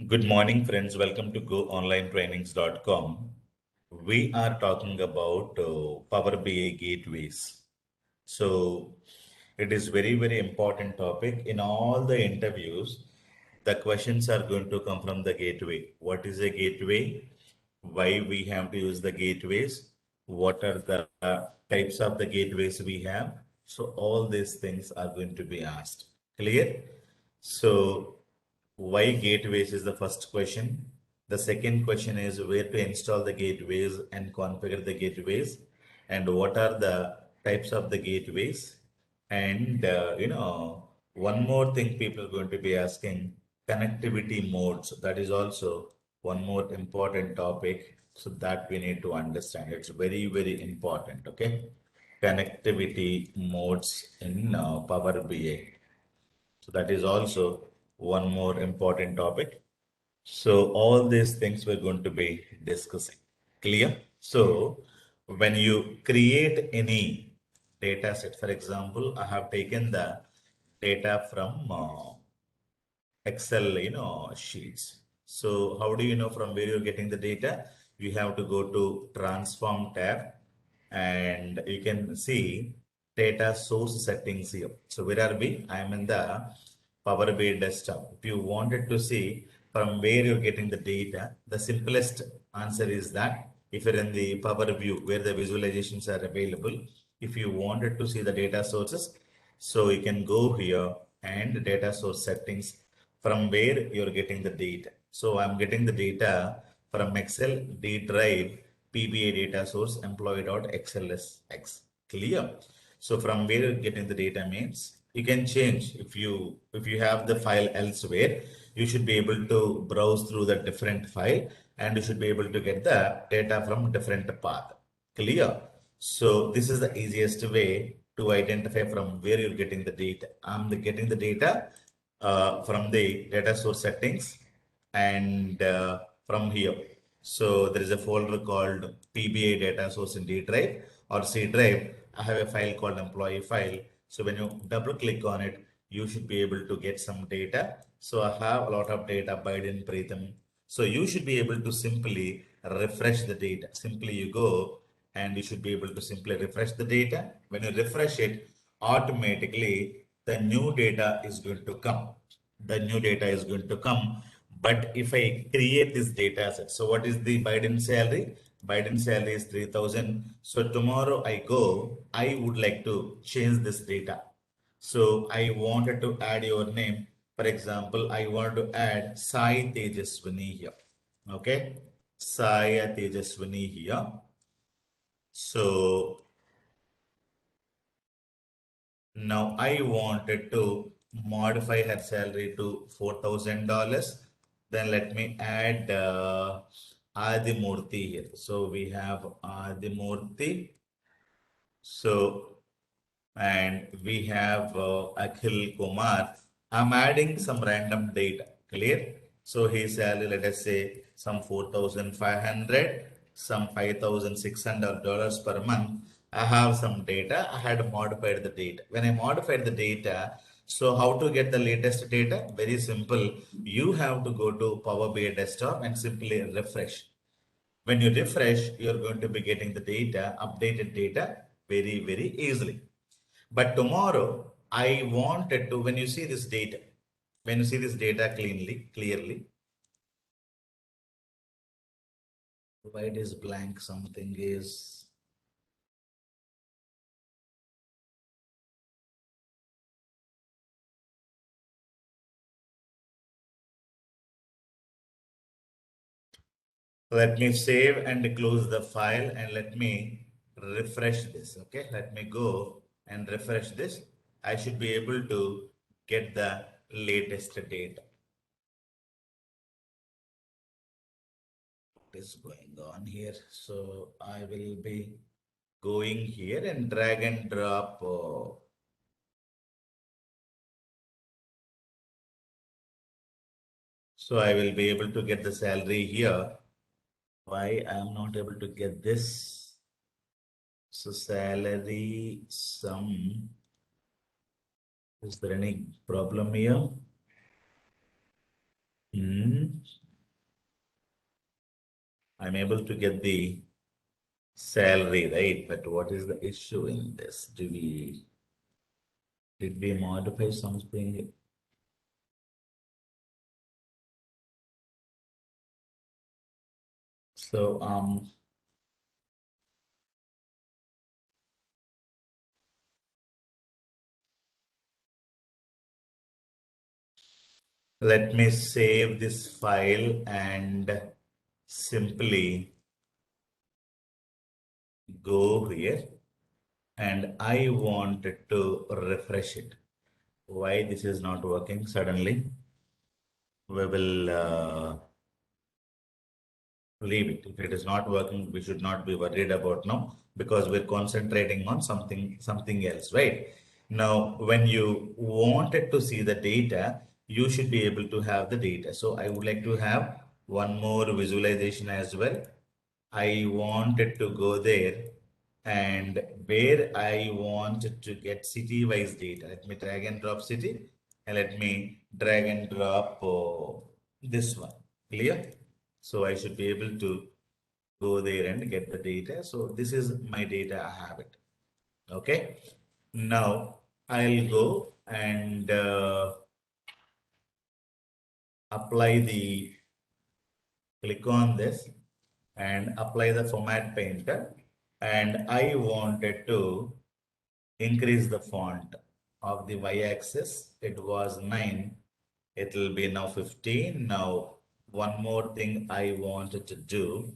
Good morning, friends. Welcome to GoOnlineTrainings.com. We are talking about Power BI gateways. So it is very important topic. In all the interviews, the questions are going to come from the gateway. What is a gateway? Why we have to use the gateways? What are the types of the gateways we have? So all these things are going to be asked. Clear? So why gateways is the first question. The second question is where to install the gateways and configure the gateways, and what are the types of the gateways. And one more thing people are going to be asking, connectivity modes. That is also one more important topic. So that we need to understand. It's very important. Okay. Connectivity modes in Power BI. So that is also one more important topic. So all these things we're going to be discussing. Clear? So when you create any data set, for example, I have taken the data from Excel, sheets. So how do you know from where you're getting the data? You have to go to Transform tab and you can see data source settings here. So where are we? I am in the Power BI desktop. If you wanted to see from where you're getting the data, the simplest answer is that if you're in the Power View where the visualizations are available, if you wanted to see the data sources, so you can go here and data source settings from where you're getting the data. So I'm getting the data from Excel D drive PBA data source employee.xlsx. Clear? So from where you're getting the data means you can change. If you have the file elsewhere, you should be able to browse through the different file and you should be able to get the data from different path. Clear? So this is the easiest way to identify from where you're getting the data. I'm getting the data from the data source settings and from here. So there is a folder called PBA data source in D drive or C drive. I have a file called employee file. So when you double click on it, you should be able to get some data. So I have a lot of data Biden Pritham. So you should be able to simply refresh the data. Simply you go and you should be able to simply refresh the data. When you refresh it, automatically the new data is going to come. The new data is going to come. But if I create this data set, so what is the Biden salary? Biden salary is 3,000. So tomorrow I go, I would like to change this data. So I wanted to add your name. For example, I want to add Sai Tejaswini here. Okay. Sai Tejaswini here. So now I wanted to modify her salary to $4,000. Then let me add Adimurthy here. So we have Adimurthy. So and we have Akhil Kumar. I'm adding some random data. Clear? So his salary, let us say some 4,500, some $5,600 per month. I have some data. I had modified the data. When I modified the data, so how to get the latest data? Very simple. You have to go to Power BI desktop and simply refresh. When you refresh, you're going to be getting the data, updated data very easily. But tomorrow, I wanted to, when you see this data clearly, why it is blank, something is, let me save and close the file and let me refresh this. Okay, let me go and refresh this. I should be able to get the latest data. What is going on here? So I will be going here and drag and drop. So I will be able to get the salary here. Why I am not able to get this? So salary sum. Is there any problem here? Hmm. I'm able to get the salary, right? But what is the issue in this? Did we modify something? So let me save this file and simply go here, and I wanted to refresh it. Why this is not working suddenly? We will leave it. If it is not working, we should not be worried about now, because we're concentrating on something else, right? Now, when you wanted to see the data, you should be able to have the data. So I would like to have one more visualization as well. I wanted to go there, and where I wanted to get city-wise data. Let me drag and drop city, and let me drag and drop this one. Clear? So I should be able to go there and get the data. So this is my data, I have it. Okay. Now I'll go and apply the, click on this and apply the format painter. And I wanted to increase the font of the y-axis. It was 9. It will be now 15. Now, one more thing I wanted to do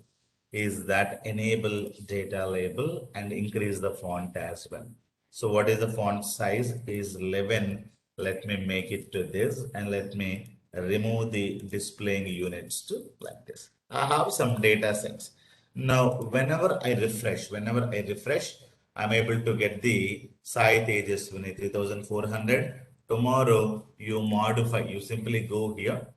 is that enable data label and increase the font as well. So what is the font size is 11. Let me make it to this, and let me remove the displaying units to like this. I have some data sets. Now, whenever I refresh, I'm able to get the Sai Tejaswini 3400. Tomorrow, you modify, you simply go here.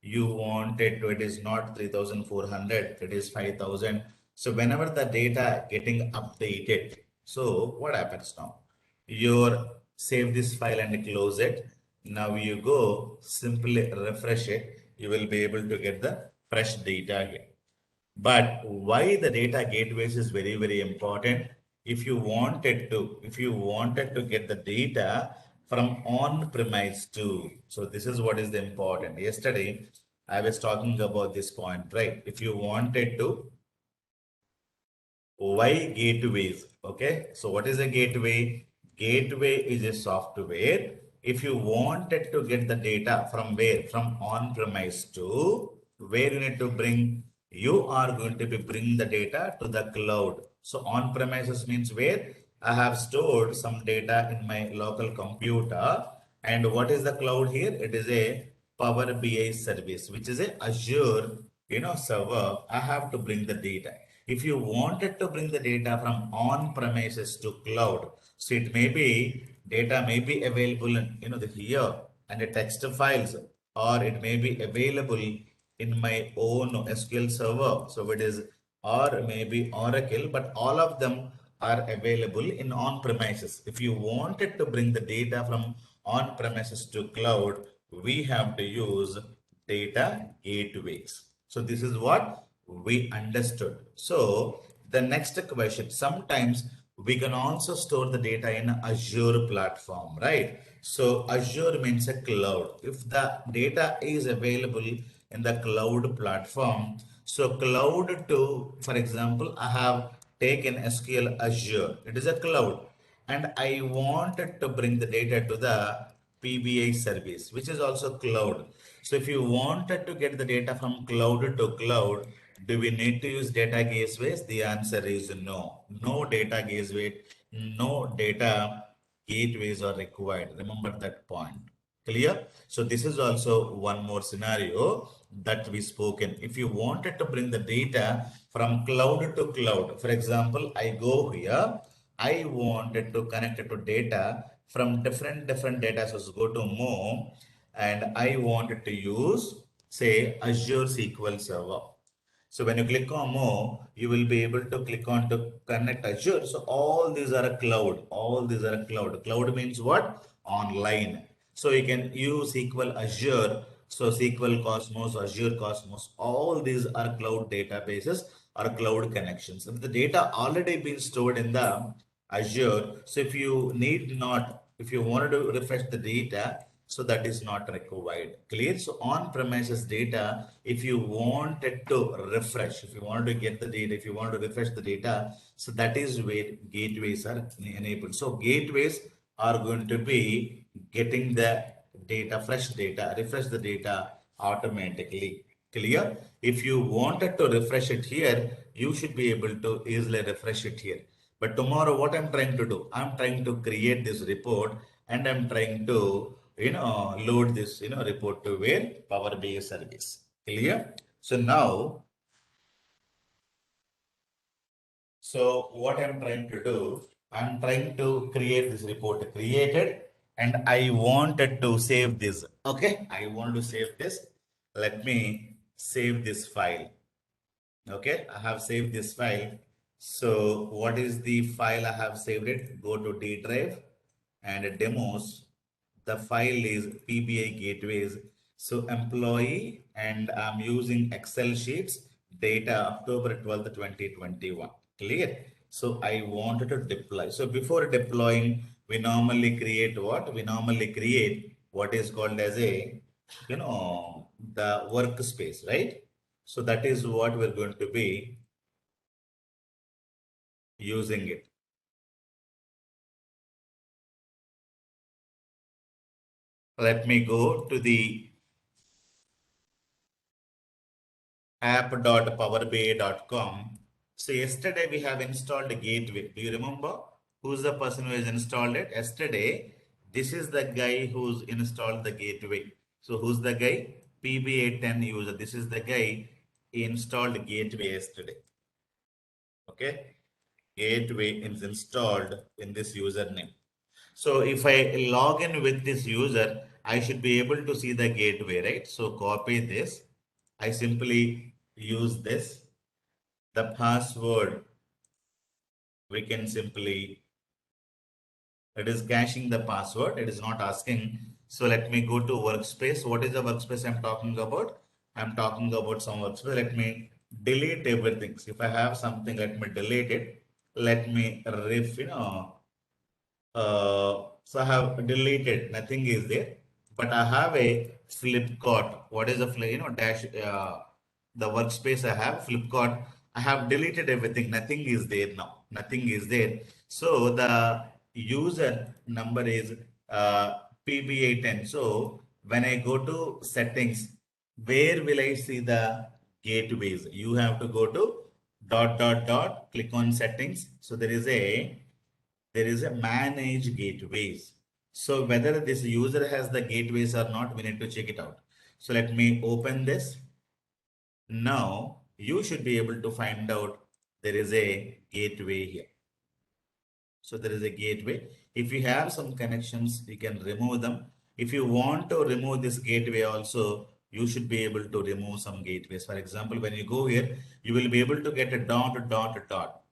You want it to, it is not 3400, it is 5000. So whenever the data getting updated, so what happens now? You save this file and close it. Now you go, simply refresh it. You will be able to get the fresh data here. But why the data gateways is very, very important. If you wanted to get the data from on-premise to, so this is what is the important. Yesterday, I was talking about this point, right? If you wanted to, why gateways? Okay, so what is a gateway? Gateway is a software. If you wanted to get the data from where? From on-premise to where you need to bring, you are going to be bring the data to the cloud. So on-premises means where I have stored some data in my local computer. And what is the cloud here? It is a Power BI service, which is a Azure, server. I have to bring the data. If you wanted to bring the data from on-premises to cloud, so it may be data may be available in, the here and the text files, or it may be available in my own SQL server. So it is, or maybe Oracle, but all of them are available in on-premises. If you wanted to bring the data from on-premises to cloud, we have to use data gateways. So this is what we understood. So the next question, sometimes we can also store the data in Azure platform, right? So Azure means a cloud. If the data is available in the cloud platform, so cloud to, for example, I have taken SQL Azure. It is a cloud, and I wanted to bring the data to the PBI service, which is also cloud. So if you wanted to get the data from cloud to cloud, do we need to use data gateways? The answer is no. No data gateway, no data gateways are required. Remember that point. Clear? So this is also one more scenario that we spoken. If you wanted to bring the data from cloud to cloud, for example, I go here, I wanted to connect it to data from different data sources. Go to more, and I wanted to use, say, Azure SQL Server. So when you click on more, you will be able to click on to connect Azure. So all these are a cloud. All these are a cloud. Cloud means what? Online. So you can use SQL Azure. So SQL Cosmos, Azure Cosmos, all these are cloud databases. or cloud connections. If the data already been stored in the Azure, so if you need not, if you wanted to refresh the data, so that is not required. Clear? So on-premises data, if you wanted to refresh, if you wanted to get the data, if you want to refresh the data, so that is where gateways are enabled. So gateways are going to be getting the data, fresh data, refresh the data automatically. Clear? If you wanted to refresh it here, you should be able to easily refresh it here. But tomorrow, what I'm trying to do, I'm trying to create this report and I'm trying to, load this, report to where? Power BI service. Clear? So now, so what I'm trying to do, I'm trying to create this report created and I wanted to save this. Okay, I want to save this. Let me save this file. Okay, I have saved this file. So what is the file I have saved it? Go to D drive and demos. The file is PBI gateways. So employee and I'm using Excel sheets data October 12th, 2021. Clear? So I wanted to deploy. So before deploying, we normally create what? We normally create what is called as a, the workspace, right? So that is what we're going to be using it. Let me go to the app.powerbi.com. So yesterday we have installed a gateway. Do you remember who's the person who has installed it? Yesterday, this is the guy who's installed the gateway. So who's the guy? PBA10 user. This is the guy he installed gateway yesterday. Okay. Gateway is installed in this username. So if I log in with this user, I should be able to see the gateway, right? So copy this. I simply use this. The password, we can simply, it is caching the password. It is not asking. So let me go to workspace. What is the workspace I'm talking about? I'm talking about some workspace. Let me delete everything. So if I have something, let me delete it. Let me so I have deleted, nothing is there, but I have a Flipkart. What is the dash the workspace I have Flipkart. I have deleted everything. Nothing is there now. Nothing is there. So the user number is PBA10. So when I go to settings, where will I see the gateways? You have to go to click on settings. So there is a manage gateways. So whether this user has the gateways or not, we need to check it out. So let me open this. Now you should be able to find out there is a gateway here. So there is a gateway. If you have some connections, you can remove them. If you want to remove this gateway also, you should be able to remove some gateways. For example, when you go here, you will be able to get a dot.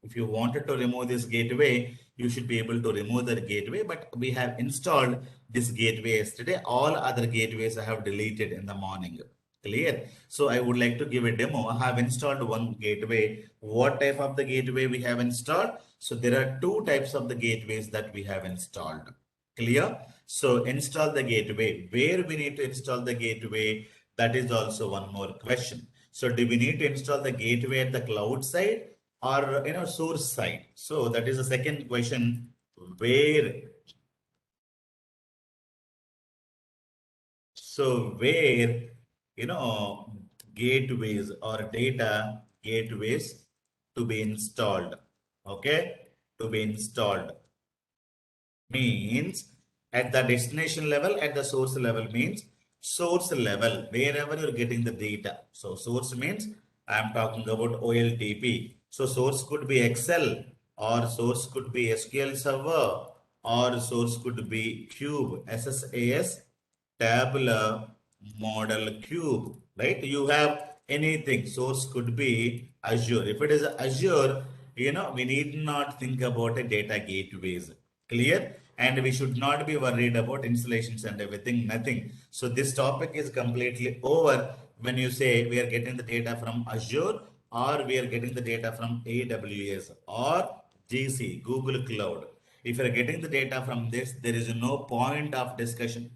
If you wanted to remove this gateway, you should be able to remove the gateway, but we have installed this gateway yesterday. All other gateways I have deleted in the morning. Clear? So I would like to give a demo. I have installed one gateway. What type of the gateway we have installed? So there are two types of the gateways that we have installed. Clear? So install the gateway. Where we need to install the gateway? That is also one more question. So do we need to install the gateway at the cloud side or source side? So that is the second question. Where gateways or data gateways to be installed. Okay, to be installed means at the destination level, at the source level means source level, wherever you're getting the data. So source means I'm talking about OLTP. So source could be Excel or source could be SQL Server or source could be Cube, SSAS, Tabular, Model Cube, right? You have anything. Source could be Azure. If it is Azure, we need not think about a data gateways. Clear? And we should not be worried about installations and everything, nothing. So this topic is completely over when you say we are getting the data from Azure or we are getting the data from AWS or GC, Google Cloud. If you're getting the data from this, there is no point of discussion,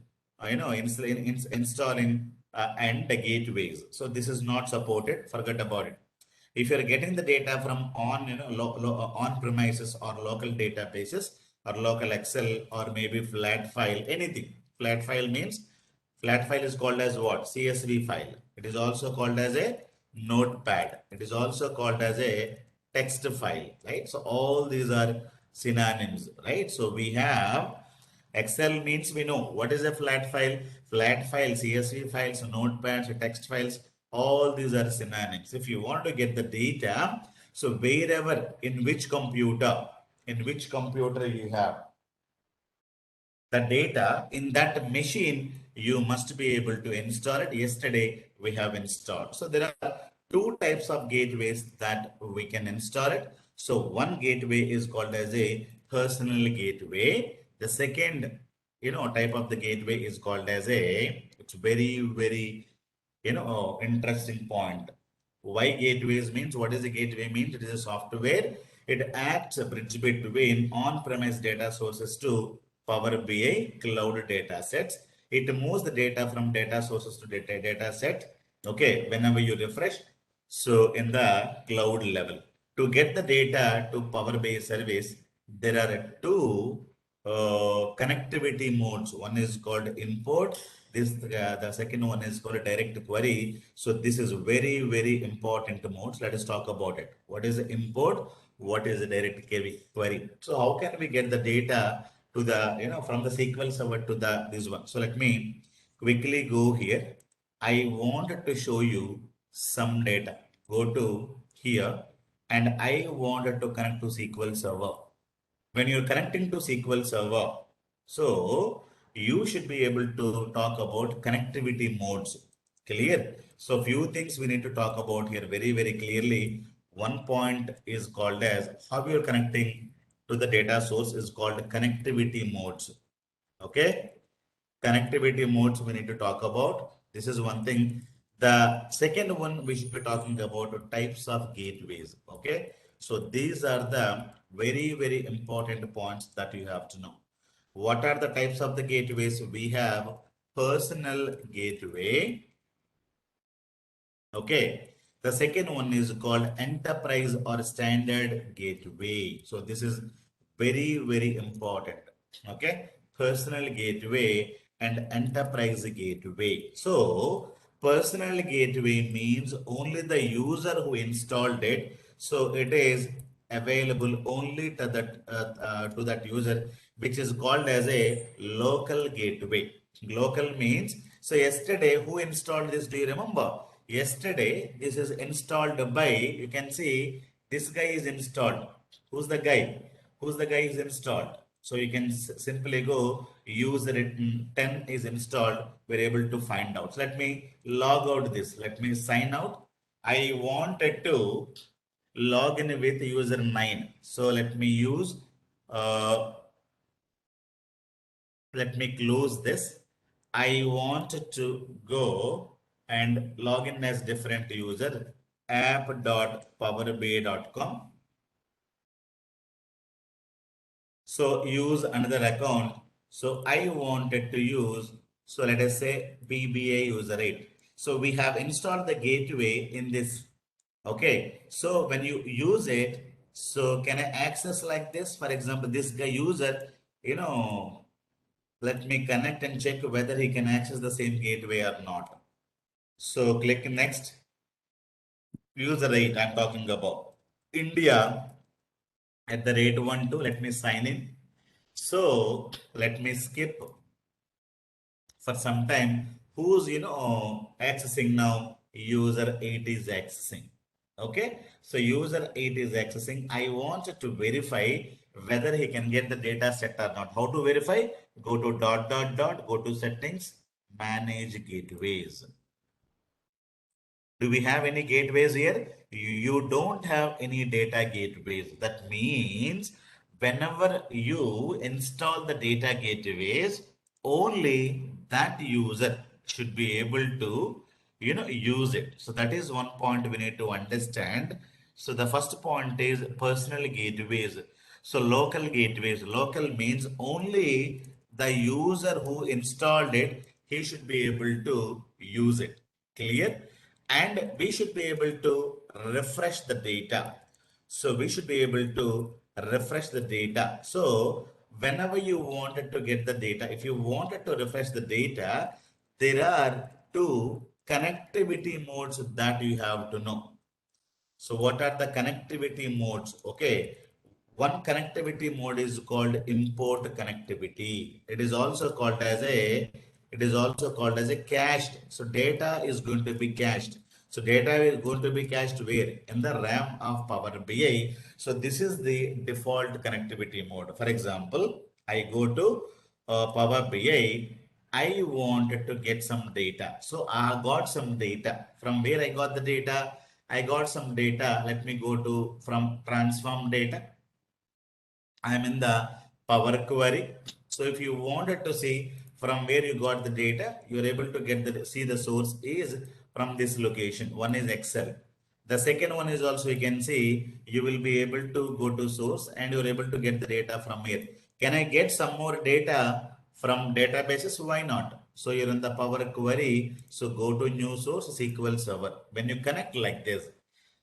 installing and the gateways. So this is not supported. Forget about it. If you're getting the data from on premises or local databases or local Excel or maybe flat file, anything. Flat file means flat file is called as what? CSV file. It is also called as a notepad. It is also called as a text file, right? So all these are synonyms, right? So we have Excel means we know what is a flat file. Flat file, CSV files, notepads, text files, all these are synonyms. If you want to get the data, so wherever, in which computer you have the data in that machine, you must be able to install it. Yesterday, we have installed. So there are two types of gateways that we can install it. So one gateway is called as a personal gateway. The second, type of the gateway is called as it's very, very, interesting point. Why gateways means, what is a gateway means? It is a software. It acts a bridge between on-premise data sources to Power BI cloud data sets. It moves the data from data sources to data set. Okay, whenever you refresh, so in the cloud level. To get the data to Power BI service, there are two connectivity modes. One is called import. The second one is called direct query. So this is very, very important modes. Let us talk about it. What is the import? What is the direct query? So how can we get the data to the, from the SQL server to this one? So let me quickly go here. I wanted to show you some data. Go to here and I wanted to connect to SQL server. When you're connecting to SQL Server, so you should be able to talk about connectivity modes. Clear? So few things we need to talk about here very, very clearly. One point is called as how you're connecting to the data source is called connectivity modes. Okay? Connectivity modes we need to talk about. This is one thing. The second one we should be talking about types of gateways. Okay. So these are the very, very important points that you have to know. What are the types of the gateways? We have personal gateway. Okay. The second one is called enterprise or standard gateway. So this is very, very important. Okay. Personal gateway and enterprise gateway. So personal gateway means only the user who installed it. So it is available only to that user, which is called as a local gateway. Local means, so yesterday who installed this? Do you remember? Yesterday this is installed by, you can see this guy is installed. Who's the guy? Who's the guy is installed? So you can simply go user 10 is installed. We're able to find out. So let me log out this. Let me sign out. I wanted to log in with user 9. So let me use, let me close this. I want to go and log in as different user app.powerbi.com. So use another account. So I wanted to use, so let us say PBA user 8. So we have installed the gateway in this. Okay. So when you use it, so can I access like this? For example, this guy user, let me connect and check whether he can access the same gateway or not. So click next. User 8 I'm talking about. India at the rate 12. Let me sign in. So let me skip for some time. Who's accessing now? User 8 is accessing. Okay. So user 8 is accessing. I want to verify whether he can get the data set or not. How to verify? Go to go to settings, manage gateways. Do we have any gateways here? You don't have any data gateways. That means whenever you install the data gateways, only that user should be able to use it. So that is one point we need to understand. So the first point is personal gateways. So local gateways. Local means only the user who installed it, he should be able to use it. Clear? And we should be able to refresh the data. So we should be able to refresh the data. So whenever you wanted to get the data, if you wanted to refresh the data, there are two connectivity modes that you have to know. So what are the connectivity modes? Okay. One connectivity mode is called import connectivity. It is also called as a cached. So data is going to be cached. So data is going to be cached where? In the RAM of Power BI. So this is the default connectivity mode. For example, I go to Power BI. I wanted to get some data. So I got some data. From where I got the data? I got some data. Let me go to from transform data. I'm in the Power Query. So if you wanted to see from where you got the data, you're able to get the see the source is from this location. One is Excel. The second one is also you can see you will be able to go to source and you're able to get the data from here. Can I get some more data from databases? Why not? So you're in the Power Query. So go to new source SQL Server. When you connect like this,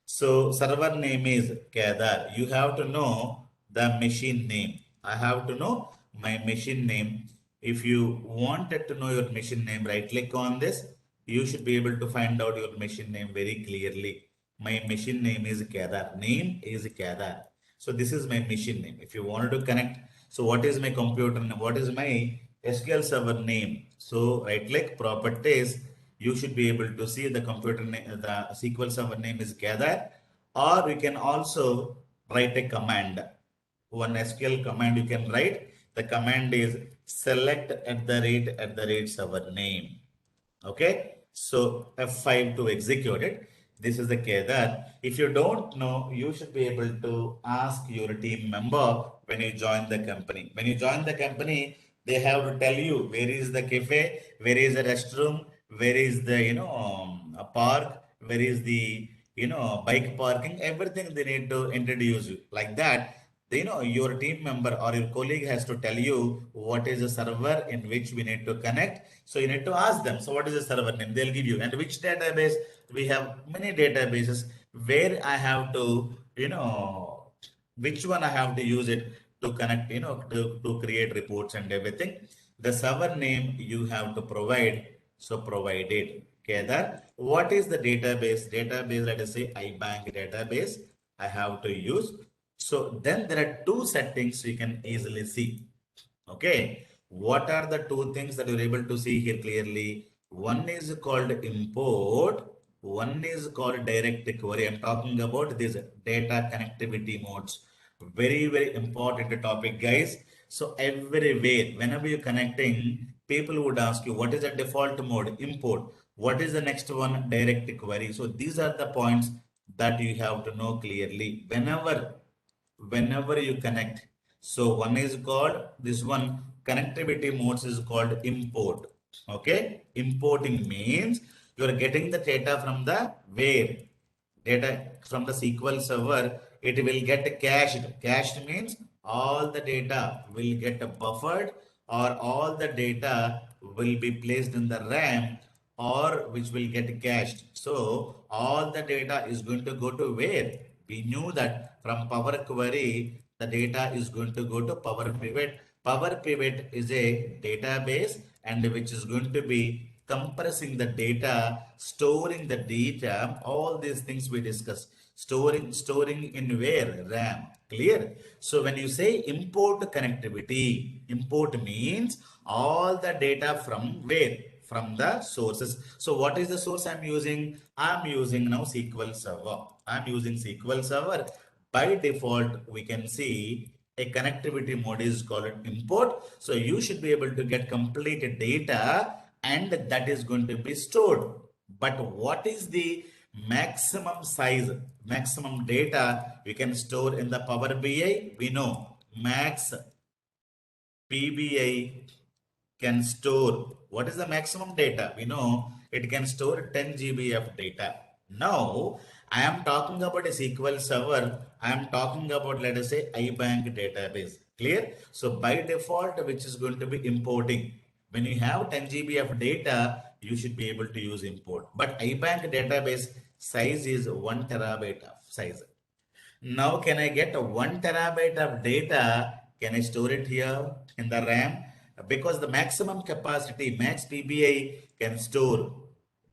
so server name is Kedar. You have to know the machine name. I have to know my machine name. If you wanted to know your machine name, right click on this. You should be able to find out your machine name very clearly. My machine name is Kedar. Name is Kedar. So this is my machine name. If you wanted to connect, so what is my computer name? What is my SQL server name? So right click properties, you should be able to see the computer name, the SQL server name is gather, or you can also write a command. One SQL command you can write. The command is select at the rate server name. Okay, so F5 to execute it. This is the case that if you don't know, you should be able to ask your team member when you join the company. When you join the company, they have to tell you where is the cafe, where is the restroom, where is the a park, where is the bike parking. Everything they need to introduce you like that. Your team member or your colleague has to tell you what is the server in which we need to connect. So you need to ask them, so what is the server name? They'll give you. And which database? We have many databases where I have to which one I have to use it to connect, to create reports and everything. The server name you have to provide. So provide it. Okay, that what is the database? Database, let us say iBank database I have to use. So then there are two settings you can easily see. Okay. What are the two things that you're able to see here clearly? One is called import. One is called direct query. I'm talking about these data connectivity modes. Very, very important topic, guys. So everywhere, whenever you're connecting, people would ask you, what is the default mode? Import. What is the next one? Direct query. So these are the points that you have to know clearly. Whenever you connect, so one is called this one connectivity modes is called import. Okay, importing means you are getting the data from the where data from the SQL server. It will get cached. Cached means all the data will get buffered, or all the data will be placed in the RAM, or which will get cached. So all the data is going to go to where? We knew that from Power Query, the data is going to go to Power Pivot. Power Pivot is a database and which is going to be compressing the data, storing the data, all these things we discussed. Storing in where? RAM. Clear? So when you say import connectivity, import means all the data from where? From the sources. So what is the source I'm using? I'm using now SQL Server. I'm using SQL Server. By default, we can see a connectivity mode is called import. So you should be able to get complete data and that is going to be stored. But what is the maximum size, maximum data we can store in the Power BI? We know max PBI can store. What is the maximum data? We know it can store 10 GB of data. Now, I am talking about a SQL server. I am talking about, let us say, iBank database. Clear? So by default, which is going to be importing. When you have 10 GB of data, you should be able to use import. But iBank database size is 1 terabyte of size. Now, can I get a 1 terabyte of data? Can I store it here in the RAM? Because the maximum capacity, max PBI can store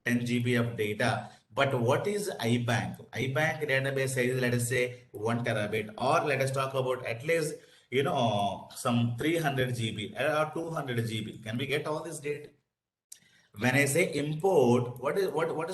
10 GB of data. But what is iBank? iBank database size, let us say 1 terabyte, or let us talk about at least, some 300 GB or 200 GB. Can we get all this data? When I say import, what is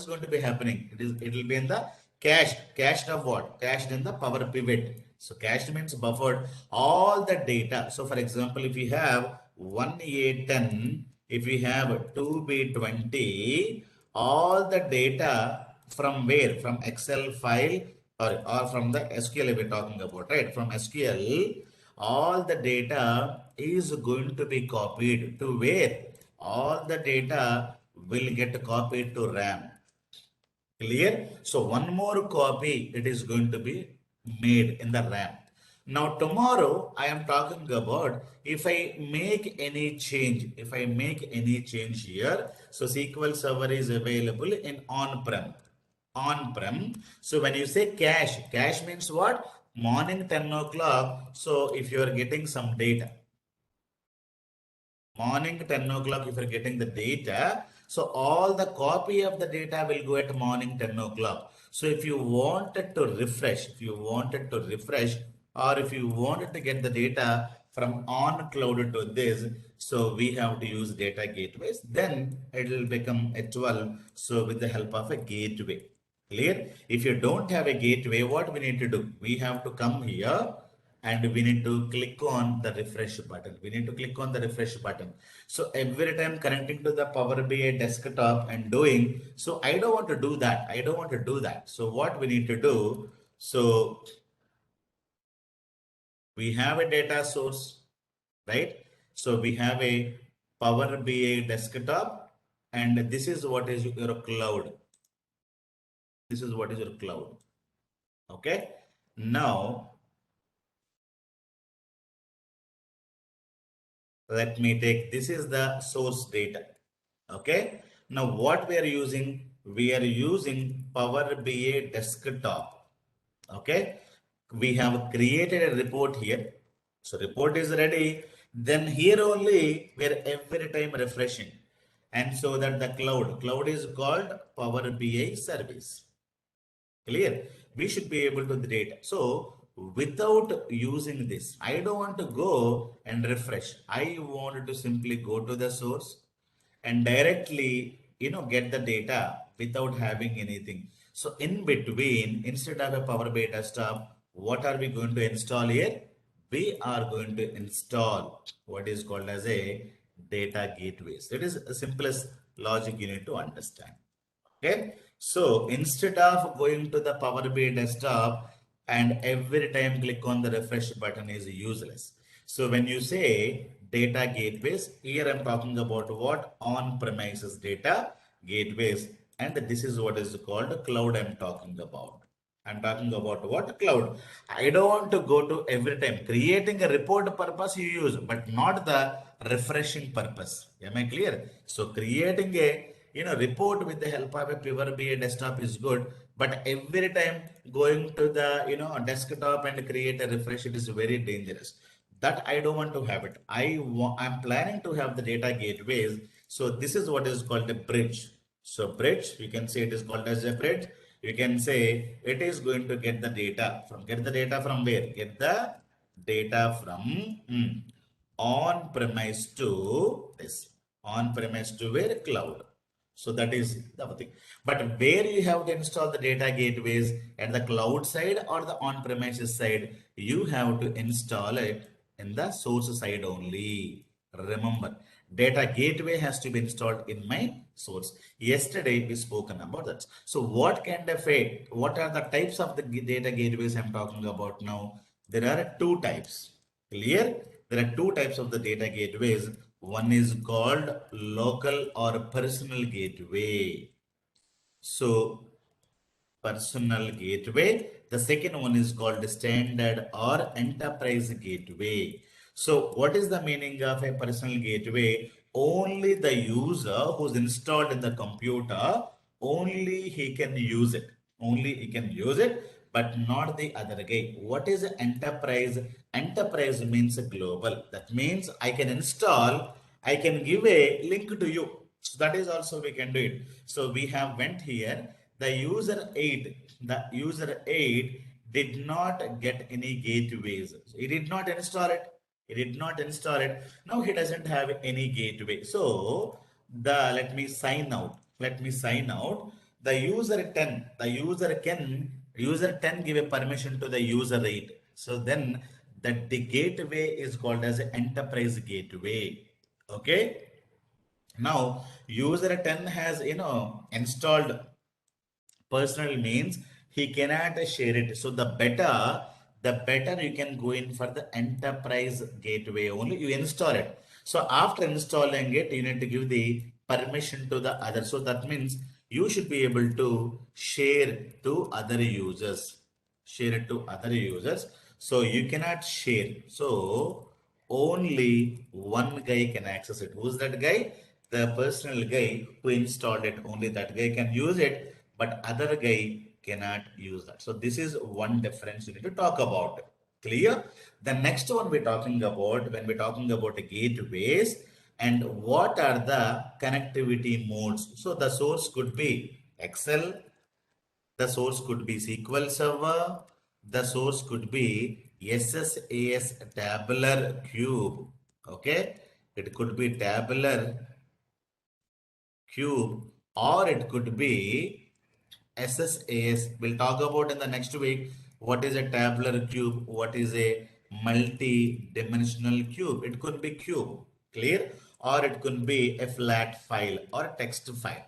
going to be happening? It will be in the cached. Cached of what? Cached in the Power Pivot. So cached means buffered all the data. So for example, if you have 1A10, if we have 2B20, all the data from where? From Excel file, or from the SQL we're talking about, right? From SQL, all the data is going to be copied to where? All the data will get copied to RAM. Clear? So one more copy, it is going to be made in the RAM. Now tomorrow I am talking about if I make any change, here, so SQL Server is available in on-prem. On-prem. So when you say cache means what? Morning 10 o'clock. So if you are getting some data, morning 10 o'clock, if you're getting the data, so all the copy of the data will go at morning 10 o'clock. So if you wanted to refresh, or if you wanted to get the data from on cloud to this, so we have to use data gateways, then it will become a 12. So with the help of a gateway. Clear? If you don't have a gateway, what we need to do? We have to come here and we need to click on the refresh button. So every time connecting to the Power BI desktop and doing, so I don't want to do that. So what we need to do? So we have a data source, right? So we have a Power BI desktop, and this is what is your cloud. Okay. Now, let me take, this is the source data. Okay. Now what we are using? We are using Power BI desktop. Okay. We have created a report here. So report is ready. Then here only we are every time refreshing. And so that the cloud is called Power BI service. Clear? We should be able to the data. So without using this, I don't want to go and refresh. I want to simply go to the source and directly, get the data without having anything. So in between, instead of a Power BI desktop, what are we going to install here? We are going to install what is called as a data gateways. It is the simplest logic you need to understand. Okay. So instead of going to the Power BI desktop and every time click on the refresh button is useless. So when you say data gateways, here I'm talking about what? On-premises data gateways. And this is what is called cloud I'm talking about. I'm talking about what? Cloud. I don't want to go to every time. Creating a report purpose you use, but not the refreshing purpose. Am I clear? So creating a report with the help of a Power BI desktop is good, but every time going to the desktop and create a refresh, it is very dangerous. That I don't want to have it. I'm planning to have the data gateways. So this is what is called a bridge. So bridge, you can say it is called as a bridge. You can say it is going to get the data from where? Get the data from on-premise to this. On-premise to where? Cloud. So that is the thing. But where you have to install the data gateways, at the cloud side or the on-premises side, you have to install it in the source side only. Remember, data gateway has to be installed in my source. Yesterday we spoken about that. So what are the types of the data gateways I'm talking about now? There are two types. Clear? There are two types of the data gateways. One is called local or personal gateway. So personal gateway. The second one is called standard or enterprise gateway. So what is the meaning of a personal gateway? Only the user who's installed in the computer, only he can use it. Only he can use it, but not the other guy. What is enterprise? Enterprise means global. That means I can install, I can give a link to you. So that is also we can do it. So we have went here. The user 8 did not get any gateways. He did not install it. He did not install it. Now he doesn't have any gateway. So let me sign out. Let me sign out. The user 10 give a permission to the user 8. So then that the gateway is called as an enterprise gateway. Okay. Now user 10 has installed personal means he cannot share it. So the better you can go in for the enterprise gateway only. You install it. So after installing it, you need to give the permission to the other. So that means you should be able to share to other users. Share it to other users. So you cannot share. So only one guy can access it. Who's that guy? The personal guy who installed it. Only that guy can use it, but other guy cannot use that. So this is one difference you need to talk about. Clear? The next one we're talking about, when we're talking about the gateways and what are the connectivity modes. So the source could be Excel, the source could be SQL Server. The source could be SSAS tabular cube. Okay. It could be tabular cube or it could be SSAS. We'll talk about in the next week what is a tabular cube, what is a multi-dimensional cube. It could be cube, clear? Or it could be a flat file or a text file.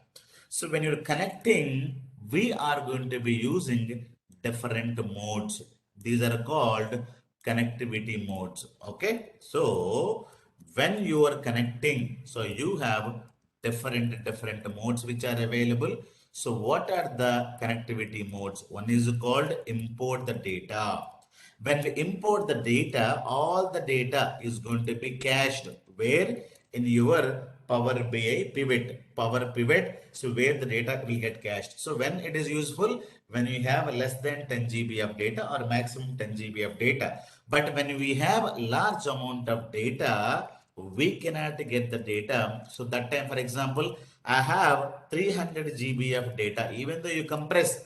So when you're connecting, we are going to be using different modes. These are called connectivity modes. Okay. So when you are connecting, so you have different modes which are available. So what are the connectivity modes? One is called import the data. When we import the data, all the data is going to be cached. Where? In your Power BI pivot. Power pivot. So where the data will get cached. So when it is useful, when we have less than 10 GB of data or maximum 10 GB of data. But when we have large amount of data, we cannot get the data. So that time, for example, I have 300 GB of data. Even though you compress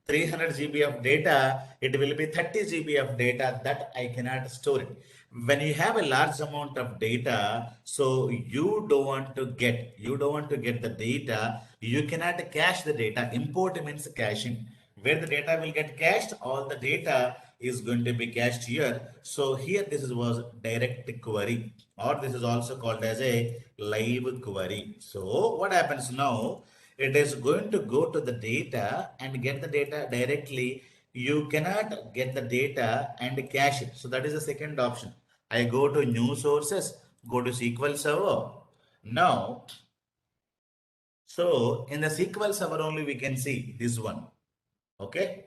300 GB of data, it will be 30 GB of data that I cannot store it. When you have a large amount of data, so you don't want to get the data, you cannot cache the data. Import means caching. Where the data will get cached, all the data is going to be cached here. So here was direct query, or this is also called as a live query. So what happens now? It is going to go to the data and get the data directly. You cannot get the data and cache it. So that is the second option. I go to new sources, go to SQL Server. Now, so in the SQL Server only we can see this one. Okay.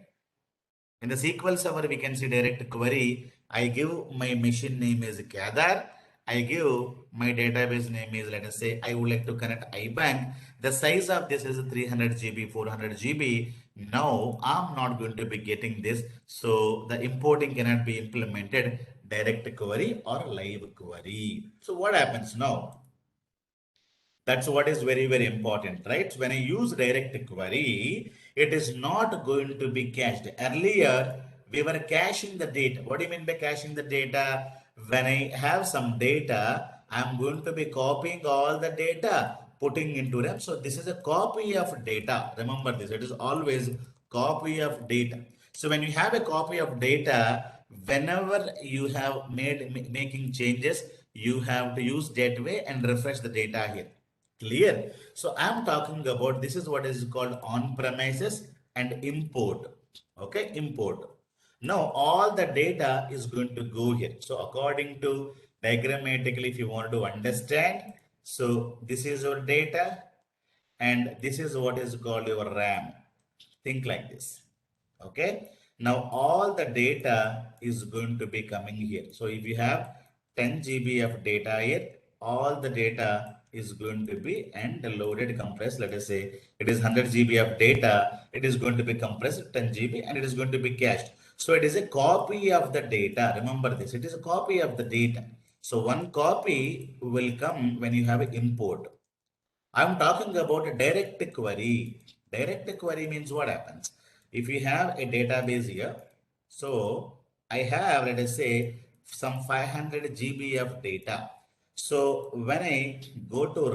In the SQL Server, we can see direct query. I give my machine name is Kadar. I give my database name is, let us say, I would like to connect iBank. The size of this is 300 GB, 400 GB. Now, I'm not going to be getting this. So, the importing cannot be implemented direct query or live query. So, what happens now? That's what is very, very important, right? When I use direct query, it is not going to be cached. Earlier, we were caching the data. What do you mean by caching the data? When I have some data, I'm going to be copying all the data, putting into RAM. So this is a copy of data. Remember this, it is always copy of data. So when you have a copy of data, whenever you have making changes, you have to use gateway and refresh the data here. Clear? So I'm talking about, this is what is called on-premises and import. Okay, import. Now all the data is going to go here. So according to Diagrammatically, if you want to understand, so this is your data and this is what is called your RAM. Think like this. Okay. Now all the data is going to be coming here. So if you have 10 GB of data here, all the data is going to be and loaded, compressed. Let us say it is 100 GB of data. It is going to be compressed 10 GB and it is going to be cached. So it is a copy of the data. Remember this. It is a copy of the data. So one copy will come when you have an import. I'm talking about a direct query. Direct query means what happens? If you have a database here, so I have, let us say, some 500 GB of data. So when I go to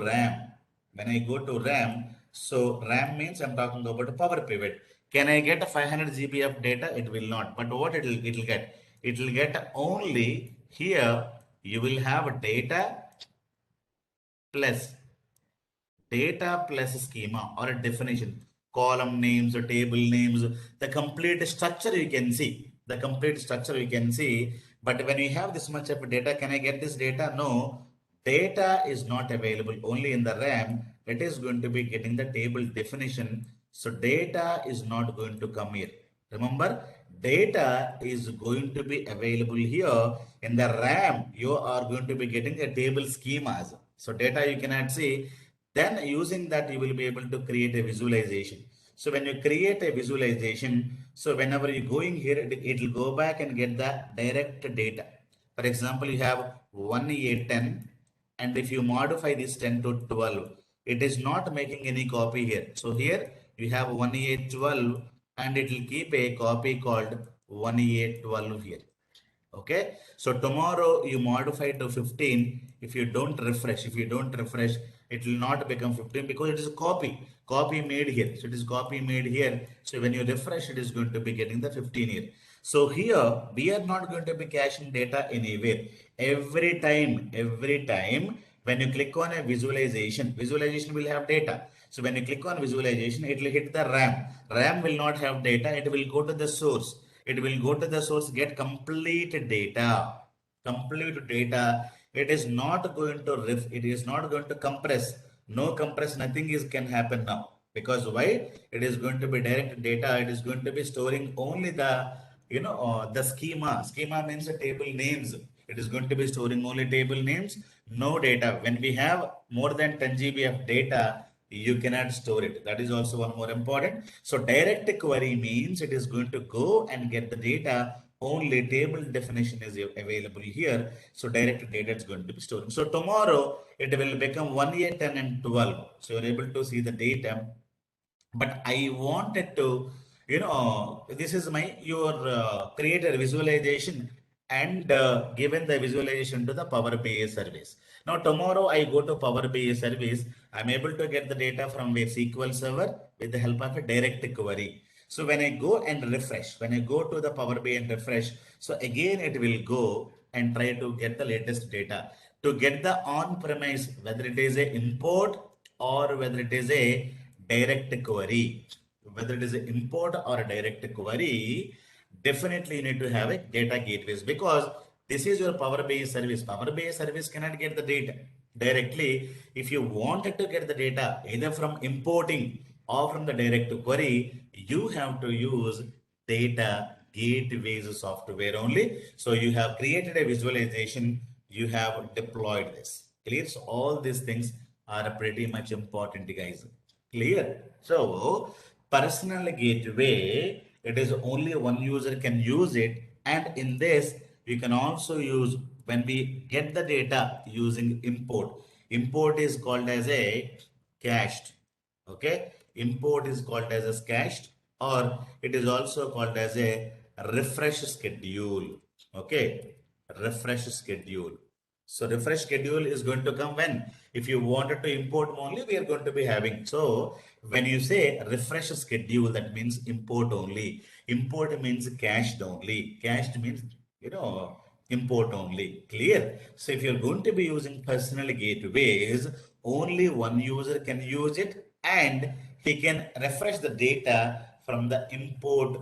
RAM, so RAM means I'm talking about a power pivot. Can I get a 500 GB of data? It will not. But what it'll get? It will get only here. You will have data plus data plus schema or a definition, column names or table names, the complete structure you can see, but when we have this much of data, can I get this data? No, data is not available only in the RAM. It is going to be getting the table definition. So data is not going to come here. Remember, data is going to be available here in the RAM. You are going to be getting a table schemas. So data you cannot see. Then using that, you will be able to create a visualization. So when you create a visualization, so whenever you're going here, it will go back and get the direct data. For example, you have 1A10, and if you modify this 10 to 12, it is not making any copy here. So here you have 1A12 and it will keep a copy called 1A12 here. Okay, so tomorrow you modify to 15. If you don't refresh, it will not become 15 because it is a copy made here. So it is copy made here. So when you refresh, it is going to be getting the 15 here. So here we are not going to be caching data anywhere. Every time when you click on a visualization will have data. So when you click on visualization, it will hit the RAM. RAM will not have data. It will go to the source. It will go to the source, get complete data. It is not going to it is not going to compress. No compress, nothing is can happen now. Because why? It is going to be direct data. It is going to be storing only the the schema. Schema means the table names. It is going to be storing only table names, no data. When we have more than 10 GB of data, you cannot store it. That is also one more important. So direct query means it is going to go and get the data. Only table definition is available here. So direct data is going to be stored. So tomorrow it will become 1A, 10 and 12. So you're able to see the data. But I wanted to, this is your create a visualization and given the visualization to the Power BI service. Now tomorrow I go to Power BI service. I'm able to get the data from a SQL server with the help of a direct query. So when I go and refresh, when I go to the Power BI and refresh, so again it will go and try to get the latest data. To get the on-premise, whether it is a import or whether it is a direct query, whether it is an import or a direct query, definitely you need to have a data gateways because this is your Power BI service. Power BI service cannot get the data directly. If you wanted to get the data either from importing or from the direct query, you have to use data gateways software only. So you have created a visualization, you have deployed this. Clear? So all these things are pretty much important, guys. Clear? So personal gateway, it is only one user can use it, and in this we can also use when we get the data using import. Import is called as a cached. Okay, import is called as a cached, or it is also called as a refresh schedule. Okay, refresh schedule. So refresh schedule is going to come when? If you wanted to import only, we are going to be having. So when you say refresh schedule, that means import only. Import means cached only. Cached means, import only. Clear? So if you're going to be using personal gateways, only one user can use it and he can refresh the data from the import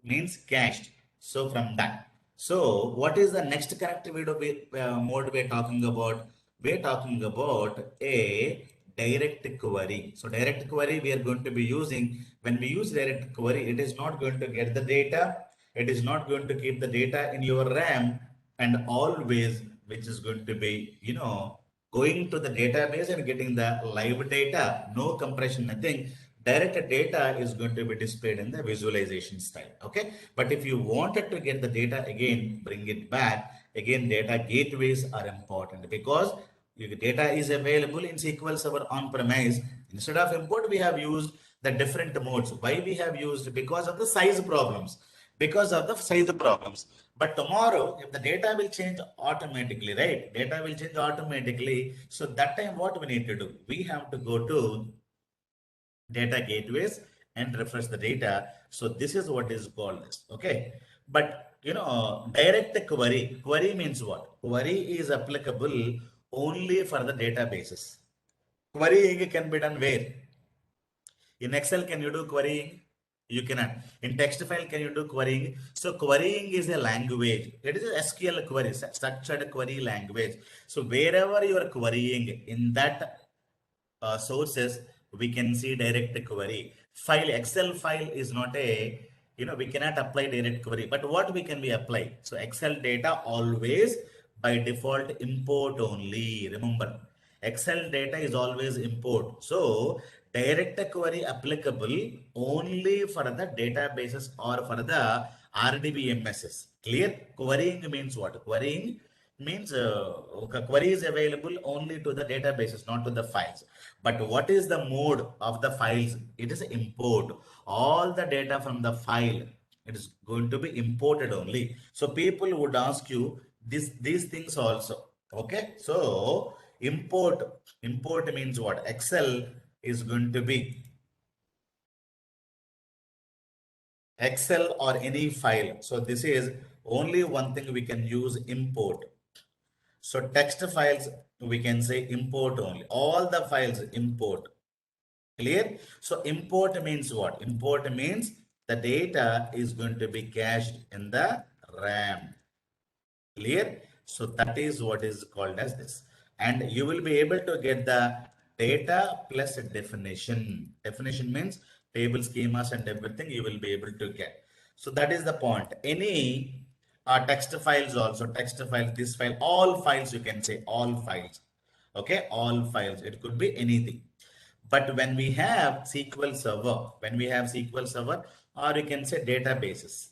means cached. So from that. So what is the next connectivity mode we're talking about? We're talking about a direct query. So direct query we are going to be using. When we use direct query, it is not going to get the data. It is not going to keep the data in your RAM, and always, which is going to be, going to the database and getting the live data, no compression, nothing. Direct data is going to be displayed in the visualization style. Okay. But if you wanted to get the data again, bring it back, again, data gateways are important because your data is available in SQL Server on-premise. Instead of import, we have used the different modes. Why we have used? Because of the size problems. Because of the size problems. But tomorrow, if the data will change automatically, right? Data will change automatically. So that time, what we need to do? We have to go to data gateways and refresh the data. So this is what is called this. Okay. But direct query means what? Query is applicable only for the databases. Querying can be done where? In Excel, can you do querying? You cannot. In text file, can you do querying? So querying is a language. It is a SQL query, structured query language. So wherever you are querying in that sources, we can see direct query. File, Excel file is not a, we cannot apply direct query, but what we can be apply? So Excel data always by default import only. Remember, Excel data is always import. So direct query applicable only for the databases or for the RDBMSs. Clear? Querying means what? Querying means query is available only to the databases, not to the files. But what is the mode of the files? It is import. All the data from the file, it is going to be imported only. So people would ask you these things also. Okay. So import means what? Excel is going to be Excel or any file. So this is only one thing we can use import. So text files, we can say import only. All the files import. Clear? So import means what? Import means the data is going to be cached in the RAM. Clear? So that is what is called as this. And you will be able to get the data plus definition. Definition means table schemas and everything you will be able to get. So that is the point. Any text files also, text file, this file, all files you can say, all files. Okay, all files. It could be anything. But when we have SQL Server, or you can say databases,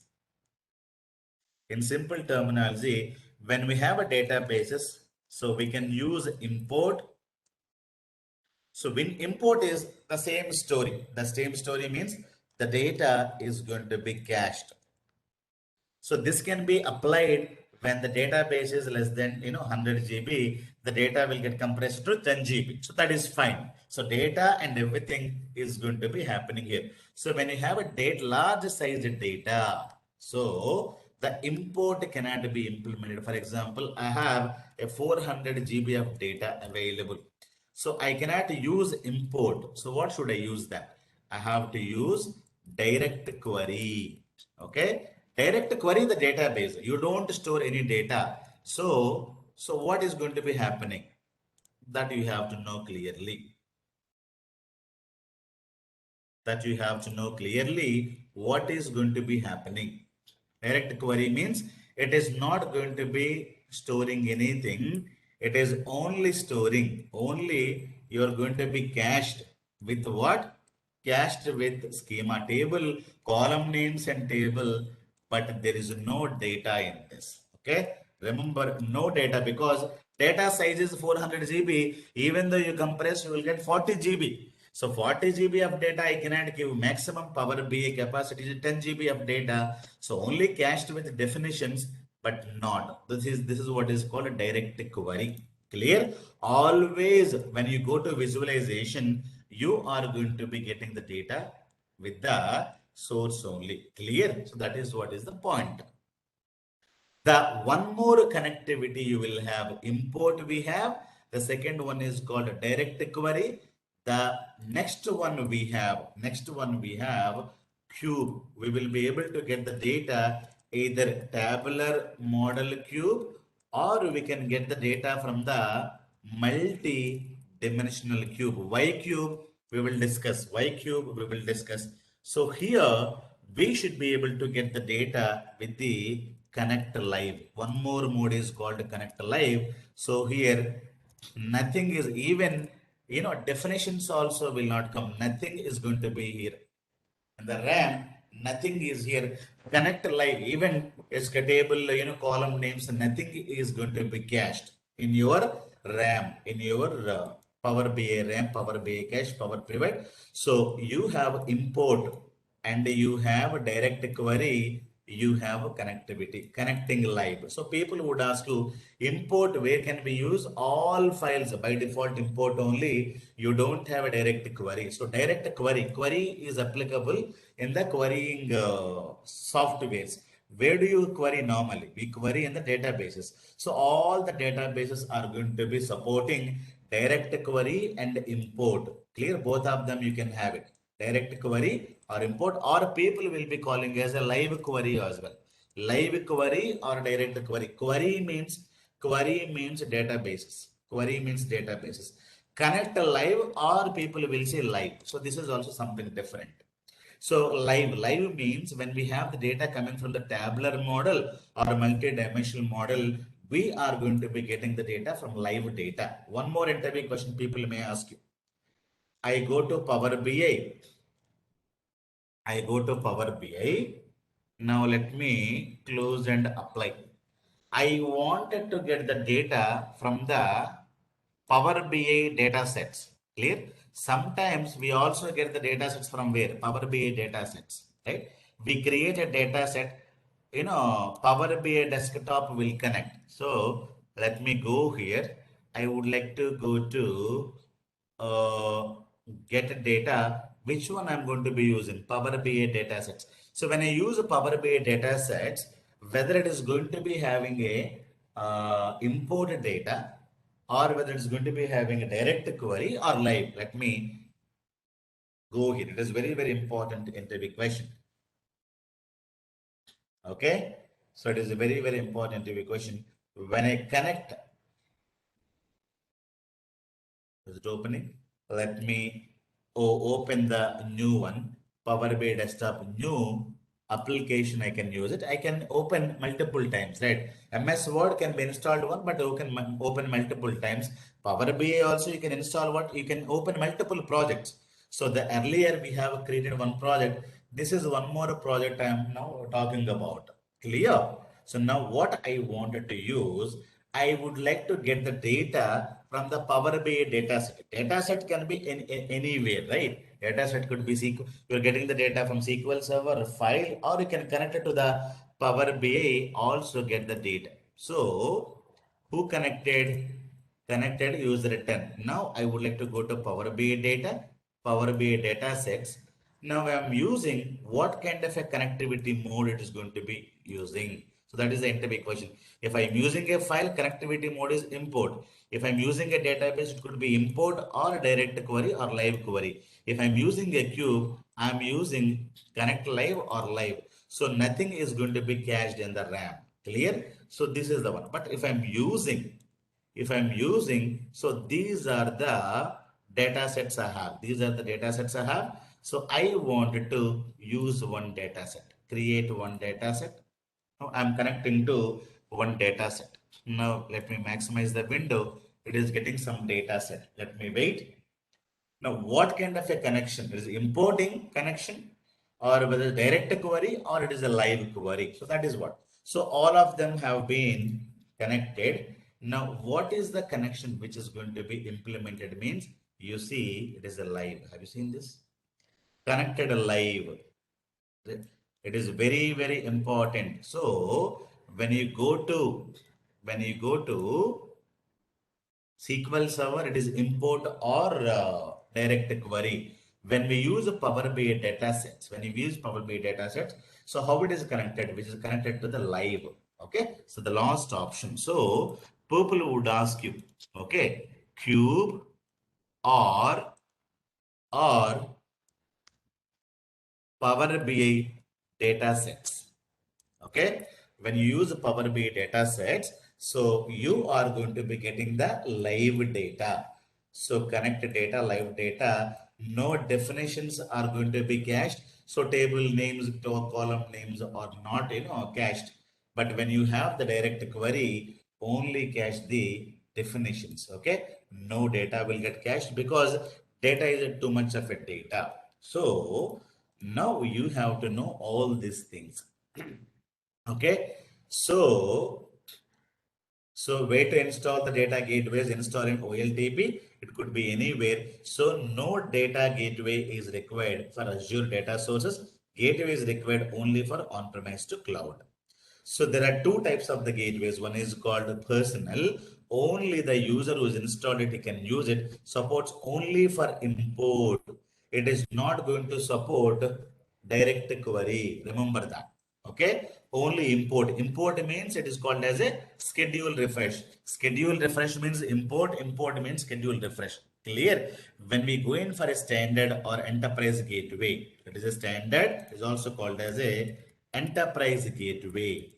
in simple terminology, when we have a databases, so we can use import. So when import is the same story. The same story means the data is going to be cached. So this can be applied when the database is less than 100 GB, the data will get compressed to 10 GB. So that is fine. So data and everything is going to be happening here. So when you have a large size data, so the import cannot be implemented. For example, I have a 400 GB of data available. So I cannot use import. So what should I use that? I have to use direct query. Okay. Direct query the database. You don't store any data. So what is going to be happening? That you have to know clearly. That you have to know clearly what is going to be happening. Direct query means it is not going to be storing anything. It is only storing. Only you are going to be cached with what? Cached with schema table, column names and table, but there is no data in this. Okay. Remember, no data because data size is 400 GB. Even though you compress, you will get 40 GB. So 40 GB of data, I cannot give maximum Power BI capacity is 10 GB of data. So only cached with definitions, but not. This is what is called a direct query. Clear? Always when you go to visualization, you are going to be getting the data with the source only. Clear? So that is what is the point. The one more connectivity you will have import we have. The second one is called direct query. The next one we have cube. We will be able to get the data either tabular model cube, or we can get the data from the multi-dimensional cube. Y cube we will discuss. Y cube we will discuss. So here we should be able to get the data with the Connect Live. One more mode is called Connect Live. So here nothing is even, definitions also will not come. Nothing is going to be here. And the RAM, nothing is here. Connect Live, even executable, column names, nothing is going to be cached in your RAM, in your Power BI RAM, Power BI cache, Power Pivot. So you have import and you have direct query, you have connectivity, connecting live. So people would ask you, import, where can we use all files? By default, import only. You don't have a direct query. So direct query is applicable in the querying softwares. Where do you query normally? We query in the databases. So all the databases are going to be supporting direct query and import. Clear? Both of them you can have it. Direct query or import, or people will be calling as a live query as well. Live query or direct query. Query means databases. Query means databases. Connect live, or people will say live. So this is also something different. So live means when we have the data coming from the tabular model or multi-dimensional model, we are going to be getting the data from live data. One more interview question people may ask you. I go to Power BI. I go to Power BI. Now let me close and apply. I wanted to get the data from the Power BI data sets. Clear? Sometimes we also get the data sets from where? Power BI data sets. Right? We create a data set. Power BI desktop will connect. So let me go here. I would like to go to uh, get data. Which one I'm going to be using? Power BI data sets. So when I use a Power BI data sets, whether it is going to be having a imported data, or whether it's going to be having a direct query or live. Let me go here. It is very, very important interview question. Okay. So it is a very, very important interview question. When I connect, is it opening? Let me open the new one. Power BI desktop, new application. I can use it. I can open multiple times, right? MS Word can be installed one, but you can open multiple times. Power BI also you can install what? You can open multiple projects. So the earlier we have created one project. This is one more project I am now talking about. Clear? So now what I wanted to use, I would like to get the data from the Power BI dataset. Dataset can be anywhere, right? Dataset could be SQL. You're getting the data from SQL Server file, or you can connect it to the Power BI, also get the data. So who connected? Connected user return. Now I would like to go to Power BI data, Power BI data sets. Now I'm using what kind of a connectivity mode it is going to be using. So that is the interview question. If I'm using a file, connectivity mode is import. If I'm using a database, it could be import or direct query or live query. If I'm using a cube, I'm using connect live or live. So nothing is going to be cached in the RAM. Clear? So this is the one. But if I'm using, so these are the data sets I have. These are the data sets I have. So I wanted to use one data set, create one data set. Now I'm connecting to one data set. Now let me maximize the window. It is getting some data set. Let me wait. Now what kind of a connection? It is importing connection, or whether direct query, or it is a live query. So that is what. So all of them have been connected. Now what is the connection which is going to be implemented means, you see it is a live. Have you seen this? Connected live. It is very, very important. So when you go to SQL Server, it is import or direct query. When we use Power BI data sets, when you use Power BI data sets, so how it is connected, which is connected to the live. Okay, so the last option. So people would ask you, okay, cube or Power BI data sets. Okay. When you use Power BI data sets, so you are going to be getting the live data. So connect data, live data, no definitions are going to be cached. So table names, column names are not, cached. But when you have the direct query, only cache the definitions. Okay. No data will get cached because data is too much of a data. So now you have to know all these things. Okay. So way to install the data gateways, install in OLTP. It could be anywhere. So no data gateway is required for Azure data sources. Gateway is required only for on-premise to cloud. So there are two types of the gateways. One is called personal. Only the user who's installed it, he can use it. Supports only for import. It is not going to support direct query. Remember that. Okay. Only import. Import means it is called as a schedule refresh. Schedule refresh means import. Import means schedule refresh. Clear? When we go in for a standard or enterprise gateway, it is a standard, is also called as a enterprise gateway.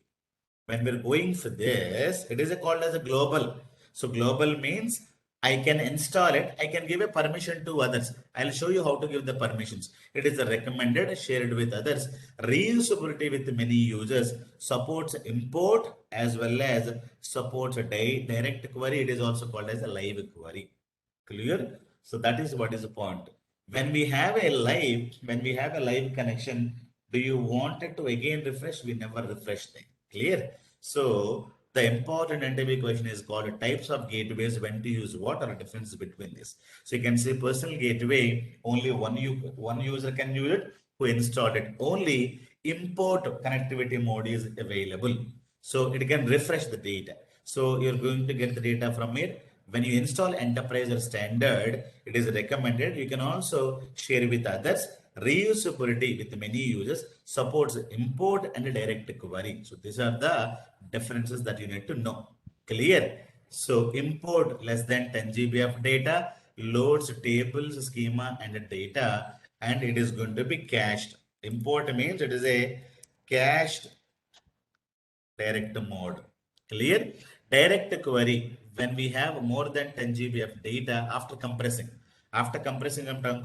When we're going for this, it is called as a global. So global means I can install it. I can give a permission to others. I'll show you how to give the permissions. It is a recommended, shared with others. Reusability with many users. Supports import as well as supports a direct query. It is also called as a live query. Clear? So that is what is the point. When we have a live connection, do you want it to again refresh? We never refresh them. Clear? So the important interview question is called types of gateways, when to use what, or the difference between this. So you can say personal gateway, only one user can use it who installed it. Only import connectivity mode is available. So it can refresh the data. So you're going to get the data from it. When you install enterprise or standard, it is recommended. You can also share with others. Reusability with many users, supports import and direct query. So these are the differences that you need to know. Clear? So import less than 10 GB of data, loads tables, schema and data, and it is going to be cached. Import means it is a cached direct mode. Clear? Direct query, when we have more than 10 GB of data after compressing. After compressing, I'm talking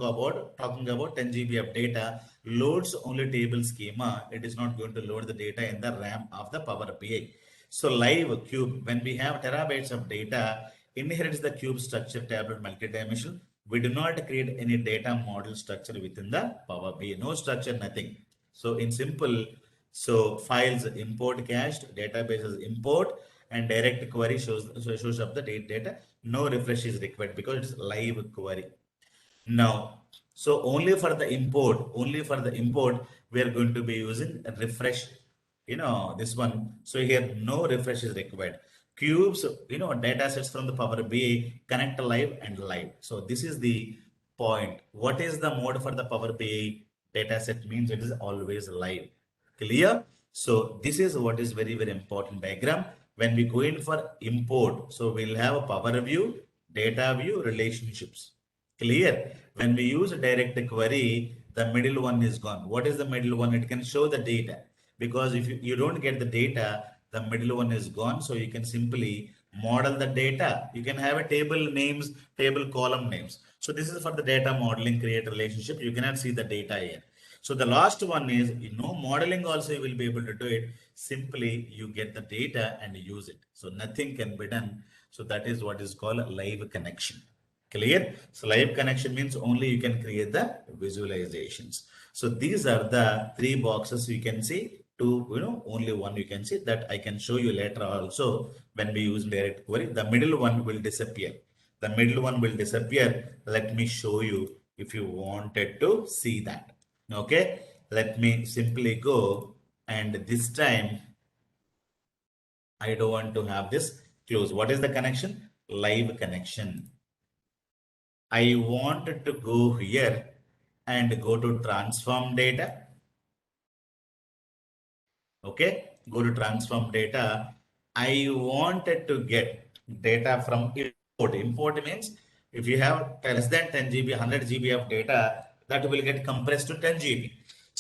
about 10 GB of data, loads only table schema. It is not going to load the data in the RAM of the Power BI. So live cube, when we have terabytes of data, inherits the cube structure tablet multidimensional. We do not create any data model structure within the Power BI. No structure, nothing. So in simple, so files import cached, databases import, and direct query shows up the data. No refresh is required because it's live query. Now, so only for the import, we are going to be using a refresh. This one. So here no refresh is required. Cubes, data sets from the Power BI connect live and live. So this is the point. What is the mode for the Power BI data set means it is always live. Clear? So this is what is very, very important diagram. When we go in for import, so we'll have a Power View, data view, relationships. Clear? When we use a direct query, the middle one is gone. What is the middle one? It can show the data. Because if you don't get the data, the middle one is gone. So you can simply model the data. You can have a table names, table column names. So this is for the data modeling, create relationship. You cannot see the data here. So the last one is, modeling also you will be able to do it. Simply you get the data and use it. So nothing can be done. So that is what is called a live connection. Clear? So live connection means only you can create the visualizations. So these are the three boxes you can see. Only one you can see that I can show you later also when we use direct query. The middle one will disappear. The middle one will disappear. Let me show you if you wanted to see that. Okay. Let me simply go, and this time I don't want to have this close. What is the connection? Live connection. I wanted to go here and go to transform data. Okay, go to transform data. I wanted to get data from import. Import means if you have less than 10 GB, 100 GB of data, that will get compressed to 10 GB.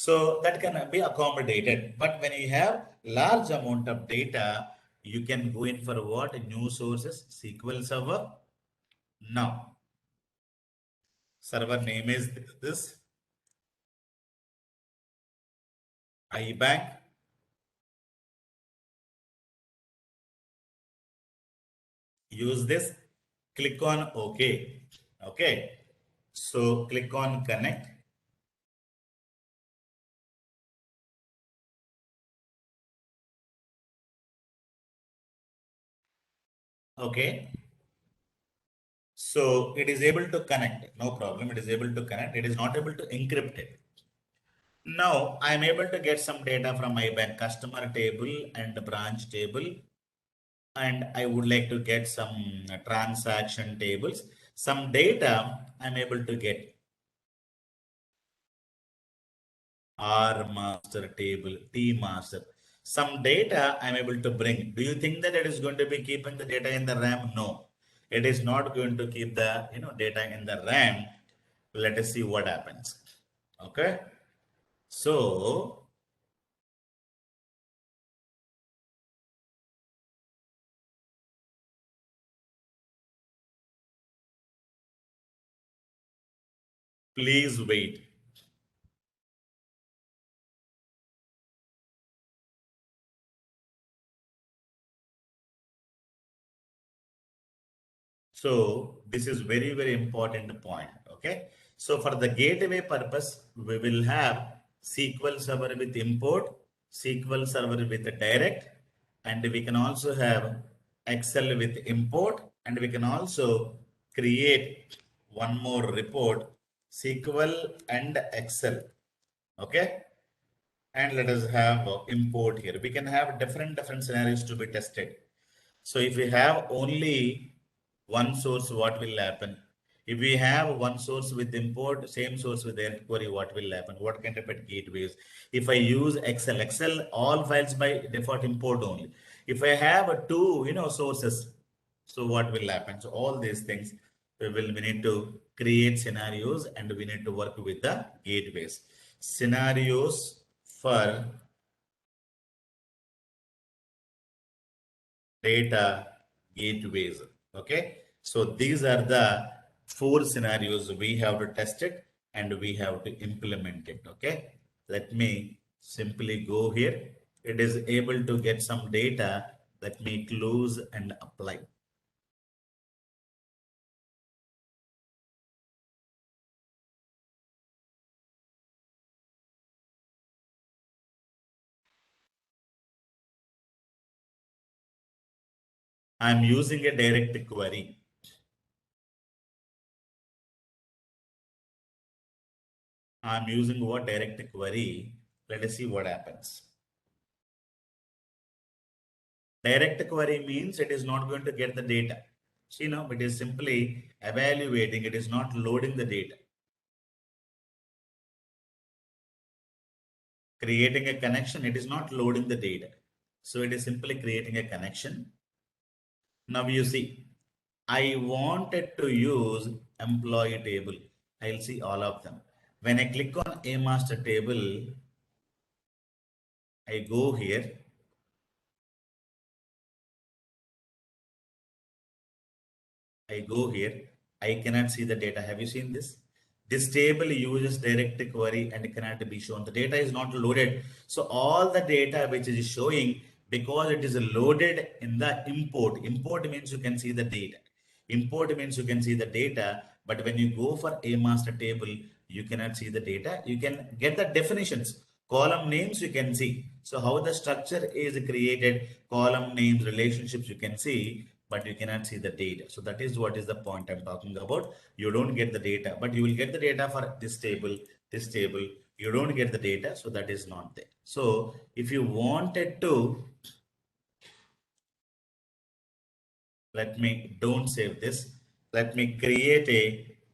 So that can be accommodated. But when you have large amount of data, you can go in for what? New sources, SQL Server. Now, server name is this, iBank. Use this, click on OK. Okay. So click on connect. Okay. So it is able to connect. No problem. It is able to connect. It is not able to encrypt it. Now I'm able to get some data from my bank customer table and branch table. And I would like to get some transaction tables. Some data I'm able to get. R master table, T master. Some data I'm able to bring. Do you think that it is going to be keeping the data in the RAM? No, it is not going to keep the data in the RAM. Let us see what happens. Okay, so please wait. So this is very, very important point. Okay. So for the gateway purpose, we will have SQL Server with import, SQL Server with direct, and we can also have Excel with import, and we can also create one more report, SQL and Excel. Okay. And let us have import here. We can have different scenarios to be tested. So if we have only one source, what will happen? If we have one source with import, same source with the query, what will happen? What kind of gateways? If I use Excel, all files by default import only. If I have two, sources, so what will happen? So all these things, we need to create scenarios and we need to work with the gateways. Scenarios for data gateways. Okay, so these are the four scenarios we have to test it and we have to implement it. Okay, let me simply go here. It is able to get some data. Let me close and apply. I'm using a direct query. I'm using what? Direct query. Let us see what happens. Direct query means it is not going to get the data. See now, it is simply evaluating. It is not loading the data. Creating a connection, it is not loading the data. So it is simply creating a connection. Now you see, I wanted to use employee table. I'll see all of them. When I click on a master table, I go here. I go here. I cannot see the data. Have you seen this? This table uses direct query and cannot be shown. The data is not loaded. So all the data which is showing, because it is loaded in the import. Import means you can see the data. Import means you can see the data. But when you go for a master table, you cannot see the data. You can get the definitions. Column names you can see. So how the structure is created, column names, relationships you can see, but you cannot see the data. So that is what is the point I'm talking about. You don't get the data, but you will get the data for this table, this table. You don't get the data, so that is not there. So if you wanted to, let me, don't save this. Let me create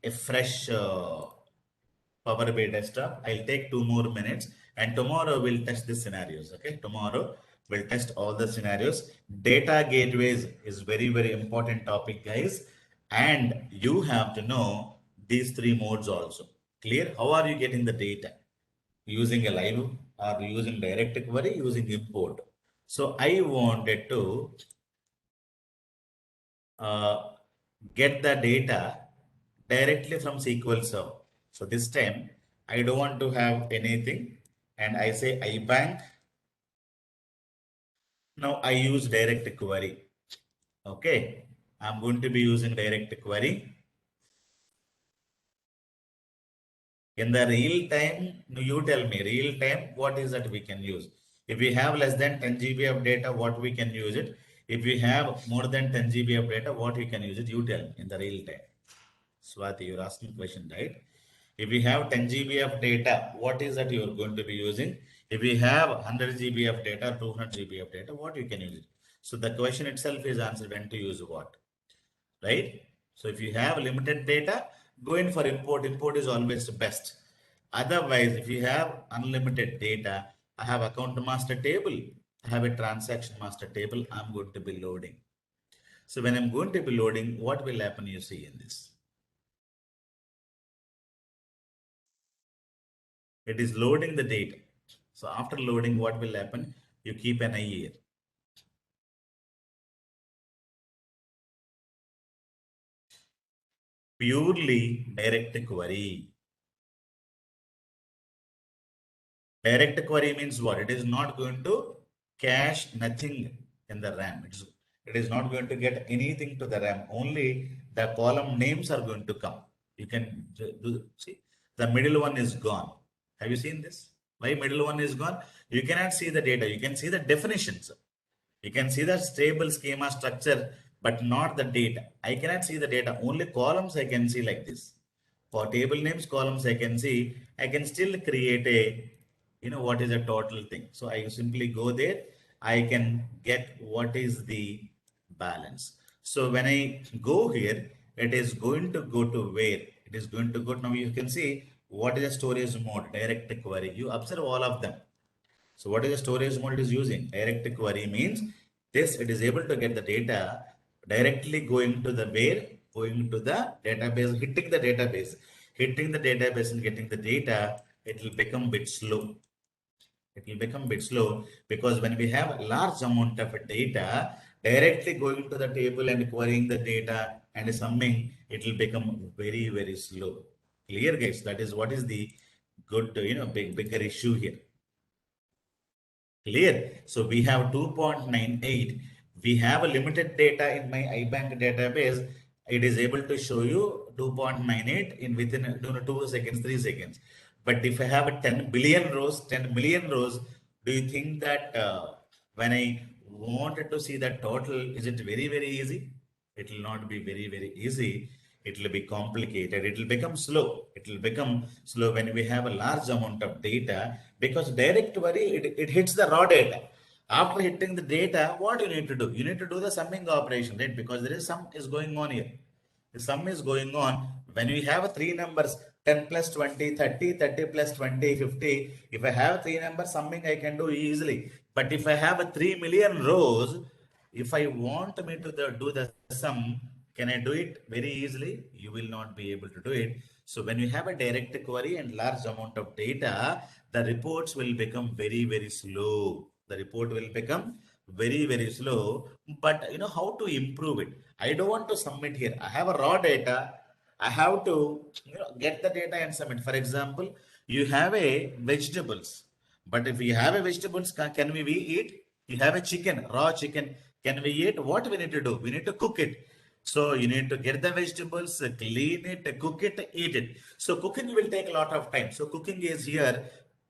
a fresh Power BI desktop. I'll take 2 more minutes and tomorrow we'll test the scenarios. Okay, tomorrow we'll test all the scenarios. Data gateways is very, very important topic, guys. And you have to know these three modes also. Clear? How are you getting the data? using a live or using direct query, using import. So I wanted to get the data directly from SQL Server. So this time I don't want to have anything, and I say iBank. Now I use direct query. Okay, I'm going to be using direct query. In the real time, you tell me real time, what is that we can use? If we have less than 10 GB of data, what we can use it? If we have more than 10 GB of data, what we can use it? You tell me in the real time. Swati, you're asking question, right? If we have 10 GB of data, what is that you're going to be using? If we have 100 GB of data, 200 GB of data, what you can use it? So the question itself is answered when to use what, right? So if you have limited data, go in for import. Import is always the best. Otherwise, if you have unlimited data, I have account master table, I have a transaction master table, I'm going to be loading. So when I'm going to be loading, what will happen you see in this? It is loading the data. So after loading, what will happen? You keep an eye here. Purely direct query. Direct query means what? It is not going to cache nothing in the RAM. It is not going to get anything to the RAM. Only the column names are going to come. You can do, see, the middle one is gone. Have you seen this? Why middle one is gone? You cannot see the data. You can see the definitions. You can see the stable schema structure, but not the data. I cannot see the data. Only columns I can see like this. For table names, columns I can see. I can still create a, what is a total thing. So I simply go there. I can get what is the balance. So when I go here, it is going to go to where? It is going to go. Now you can see what is the storage mode, direct query. You observe all of them. So what is the storage mode it is using? Direct query means this, it is able to get the data directly going to the where, going to the database, hitting the database and getting the data, it will become bit slow. It will become bit slow because when we have a large amount of data directly going to the table and querying the data and summing, it will become very, very slow. Clear guys? That is what is the good, bigger issue here. Clear. So we have 2.98. We have a limited data in my iBank database. It is able to show you 2.98 in within 2 seconds, 3 seconds. But if I have a 10 billion rows, 10 million rows, do you think that when I wanted to see the total, is it very, very easy? It will not be very, very easy. It will be complicated. It will become slow. It will become slow when we have a large amount of data because direct query, it hits the raw data. After hitting the data, what you need to do? You need to do the summing operation, right? Because there is sum is going on here. The sum is going on. When we have three numbers, 10 plus 20, 30, 30 plus 20, 50. If I have three numbers, summing I can do easily. But if I have a 3 million rows, if I want me to do the sum, can I do it very easily? You will not be able to do it. So when you have a direct query and large amount of data, the reports will become very, very slow. The report will become very, very slow. But you know how to improve it? I don't want to submit here. I have a raw data. I have to get the data and submit. For example, you have a vegetables. But if you have a vegetables, can we eat? You have a chicken, raw chicken. Can we eat? What we need to do? We need to cook it. So you need to get the vegetables, clean it, cook it, eat it. So cooking will take a lot of time. So cooking is here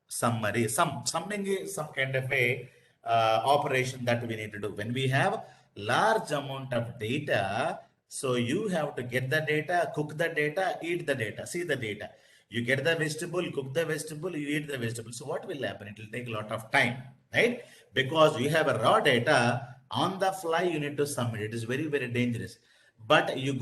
summary. Summing is some kind of a operation that we need to do. When we have large amount of data, so you have to get the data, cook the data, eat the data, see the data. You get the vegetable, cook the vegetable, you eat the vegetable. So what will happen? It will take a lot of time, right? Because you have a raw data on the fly, you need to submit. It is very, very dangerous. But you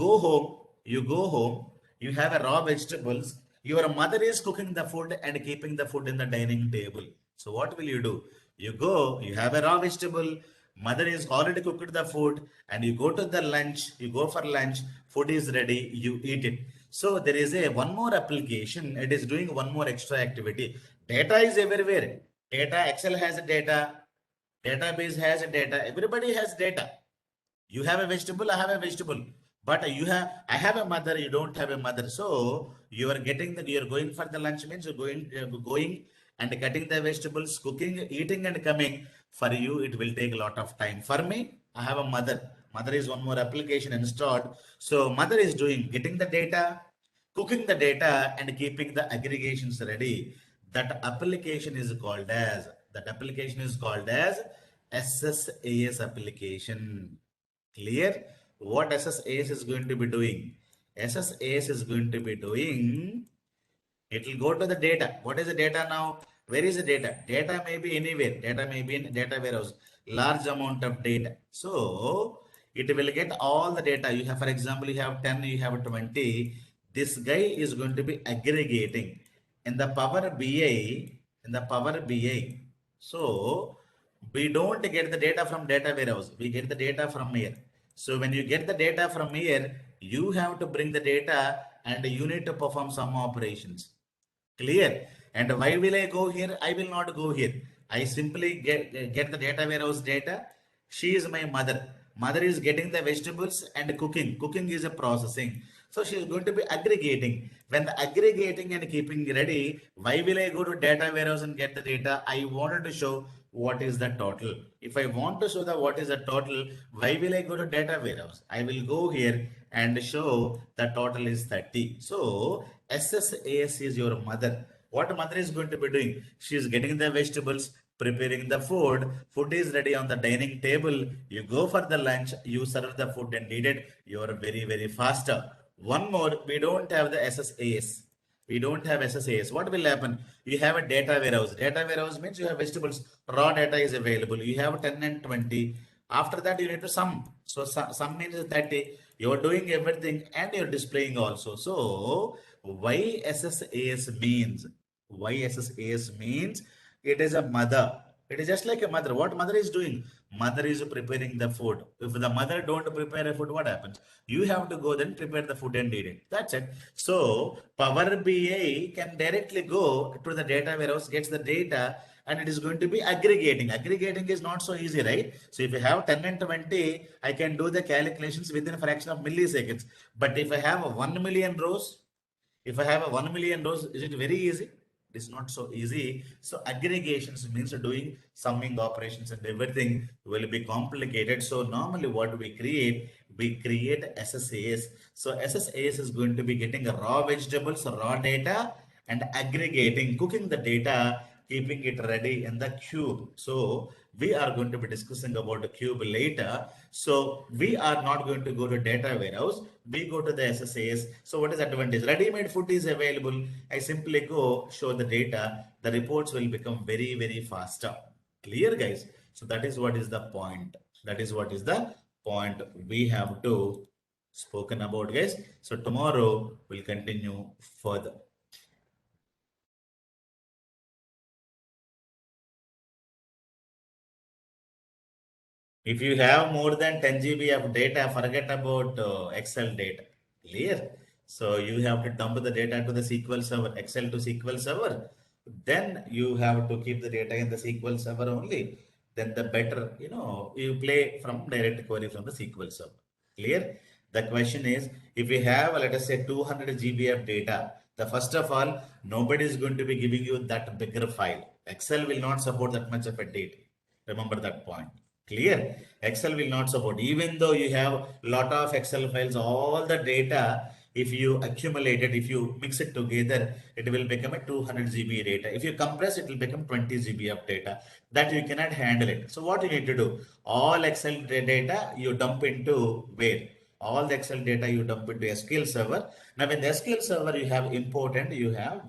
have a raw vegetables. Your mother is cooking the food and keeping the food in the dining table. So what will you do? You go, you have a raw vegetable, mother is already cooked the food, and you go to the lunch, you go for lunch, food is ready, you eat it. So there is a one more application, it is doing one more extra activity. Data is everywhere. Data, Excel has a data, database has a data, everybody has data. You have a vegetable, I have a vegetable. But I have a mother, you don't have a mother. So you are you're going for the lunch means you're going and cutting the vegetables, cooking, eating and coming. For you, it will take a lot of time. For me, I have a mother. Mother is one more application installed. So mother is getting the data, cooking the data and keeping the aggregations ready. That application is called as SSAS application. Clear? What SSAS is going to be doing? SSAS is going to be doing, it will go to the data. What is the data now? Where is the data? Data may be anywhere. Data may be in data warehouse. Large amount of data. So it will get all the data. You have, for example, you have 10, you have 20. This guy is going to be aggregating in the Power BI. In the Power BI. So we don't get the data from data warehouse. We get the data from here. So when you get the data from here, you have to bring the data and you need to perform some operations. Clear? And why will I go here? I will not go here. I simply get the data warehouse data. She is my mother. Mother is getting the vegetables and cooking. Cooking is a processing. So she is going to be aggregating. When the aggregating and keeping ready, why will I go to data warehouse and get the data? I wanted to show what is the total. If I want to show the what is the total, why will I go to data warehouse? I will go here and show the total is 30. So SSAS is your mother. What mother is going to be doing? She is getting the vegetables, preparing the food. Food is ready on the dining table. You go for the lunch, you serve the food and eat it. You are very, very faster. One more, we don't have the SSAS. We don't have SSAS. What will happen? You have a data warehouse. Data warehouse means you have vegetables. Raw data is available. You have 10 and 20. After that, you need to sum. So sum means 30. You're doing everything and you're displaying also. So why SSAS means? Why SSAS means it is a mother. It is just like a mother. What mother is doing? Mother is preparing the food. If the mother don't prepare a food, what happens? You have to go then prepare the food and eat it. That's it. So Power BI can directly go to the data warehouse, gets the data, and it is going to be aggregating. Aggregating is not so easy, right? So if you have 10 and 20, I can do the calculations within a fraction of milliseconds. But if I have a 1 million rows, if I have a 1 million rows, is it very easy? It is not so easy. So aggregations means doing summing operations and everything will be complicated. So normally what we create SSAS. So SSAS is going to be getting raw vegetables, raw data and aggregating, cooking the data, keeping it ready in the cube. So we are going to be discussing about the cube later. So we are not going to go to data warehouse. We go to the SSAS. So what is the advantage? Ready-made food is available. I simply go show the data. The reports will become very, very faster. Clear, guys? So that is what is the point. That is what is the point we have to spoken about, guys. So tomorrow we'll continue further. If you have more than 10 GB of data, forget about Excel data. Clear? So you have to dump the data to the SQL server, Excel to SQL server. Then you have to keep the data in the SQL server only. Then the better, you play from direct query from the SQL server. Clear? The question is, if you have, let us say 200 GB of data, the first of all, nobody is going to be giving you that bigger file. Excel will not support that much of a data. Remember that point. Clear? Excel will not support. Even though you have lot of Excel files, all the data, if you accumulate it, if you mix it together, it will become a 200 GB data. If you compress, it will become 20 GB of data that you cannot handle it. So what you need to do? All Excel data you dump into where? All the Excel data you dump into SQL server. Now in the SQL server, you have import and you have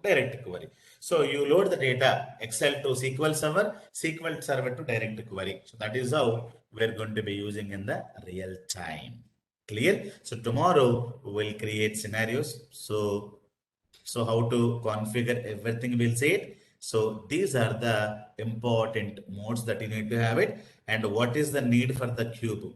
direct query. So you load the data Excel to SQL server to direct query. So that is how we're going to be using in the real time. Clear? So tomorrow we will create scenarios. So how to configure everything we'll see it. So these are the important modes that you need to have it. And what is the need for the cube?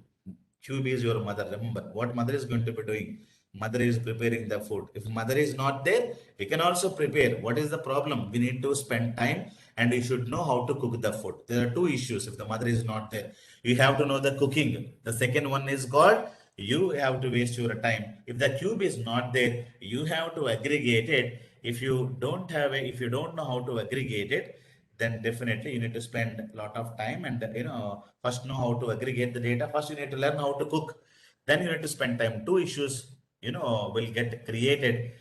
Cube is your mother. Remember what mother is going to be doing. Mother is preparing the food. If mother is not there, we can also prepare. What is the problem? We need to spend time and you should know how to cook the food. There are two issues. If the mother is not there, you have to know the cooking. The second one is called you have to waste your time. If the cube is not there, you have to aggregate it. If you don't have a, if you don't know how to aggregate it, then definitely you need to spend a lot of time and first know how to aggregate the data. First you need to learn how to cook, then you need to spend time. Two issues will get created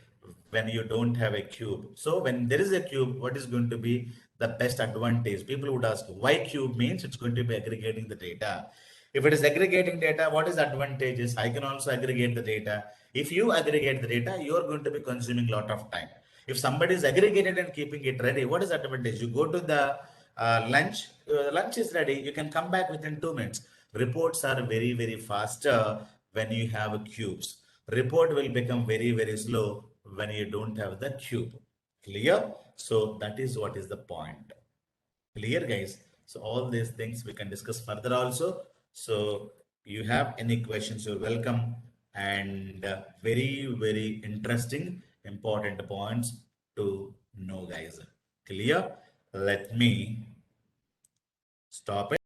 when you don't have a cube. So when there is a cube, what is going to be the best advantage? People would ask why cube. Means it's going to be aggregating the data. If it is aggregating data, what is advantages? I can also aggregate the data. If you aggregate the data, you are going to be consuming a lot of time. If somebody is aggregated and keeping it ready, what is the advantage? You go to the lunch, lunch is ready. You can come back within 2 minutes. Reports are very, very faster when you have cubes. Report will become very, very slow when you don't have the cube. Clear? So that is what is the point. Clear, guys? So all these things we can discuss further also. So you have any questions, you're welcome. And very, very interesting, important points to know, guys. Clear? Let me stop it.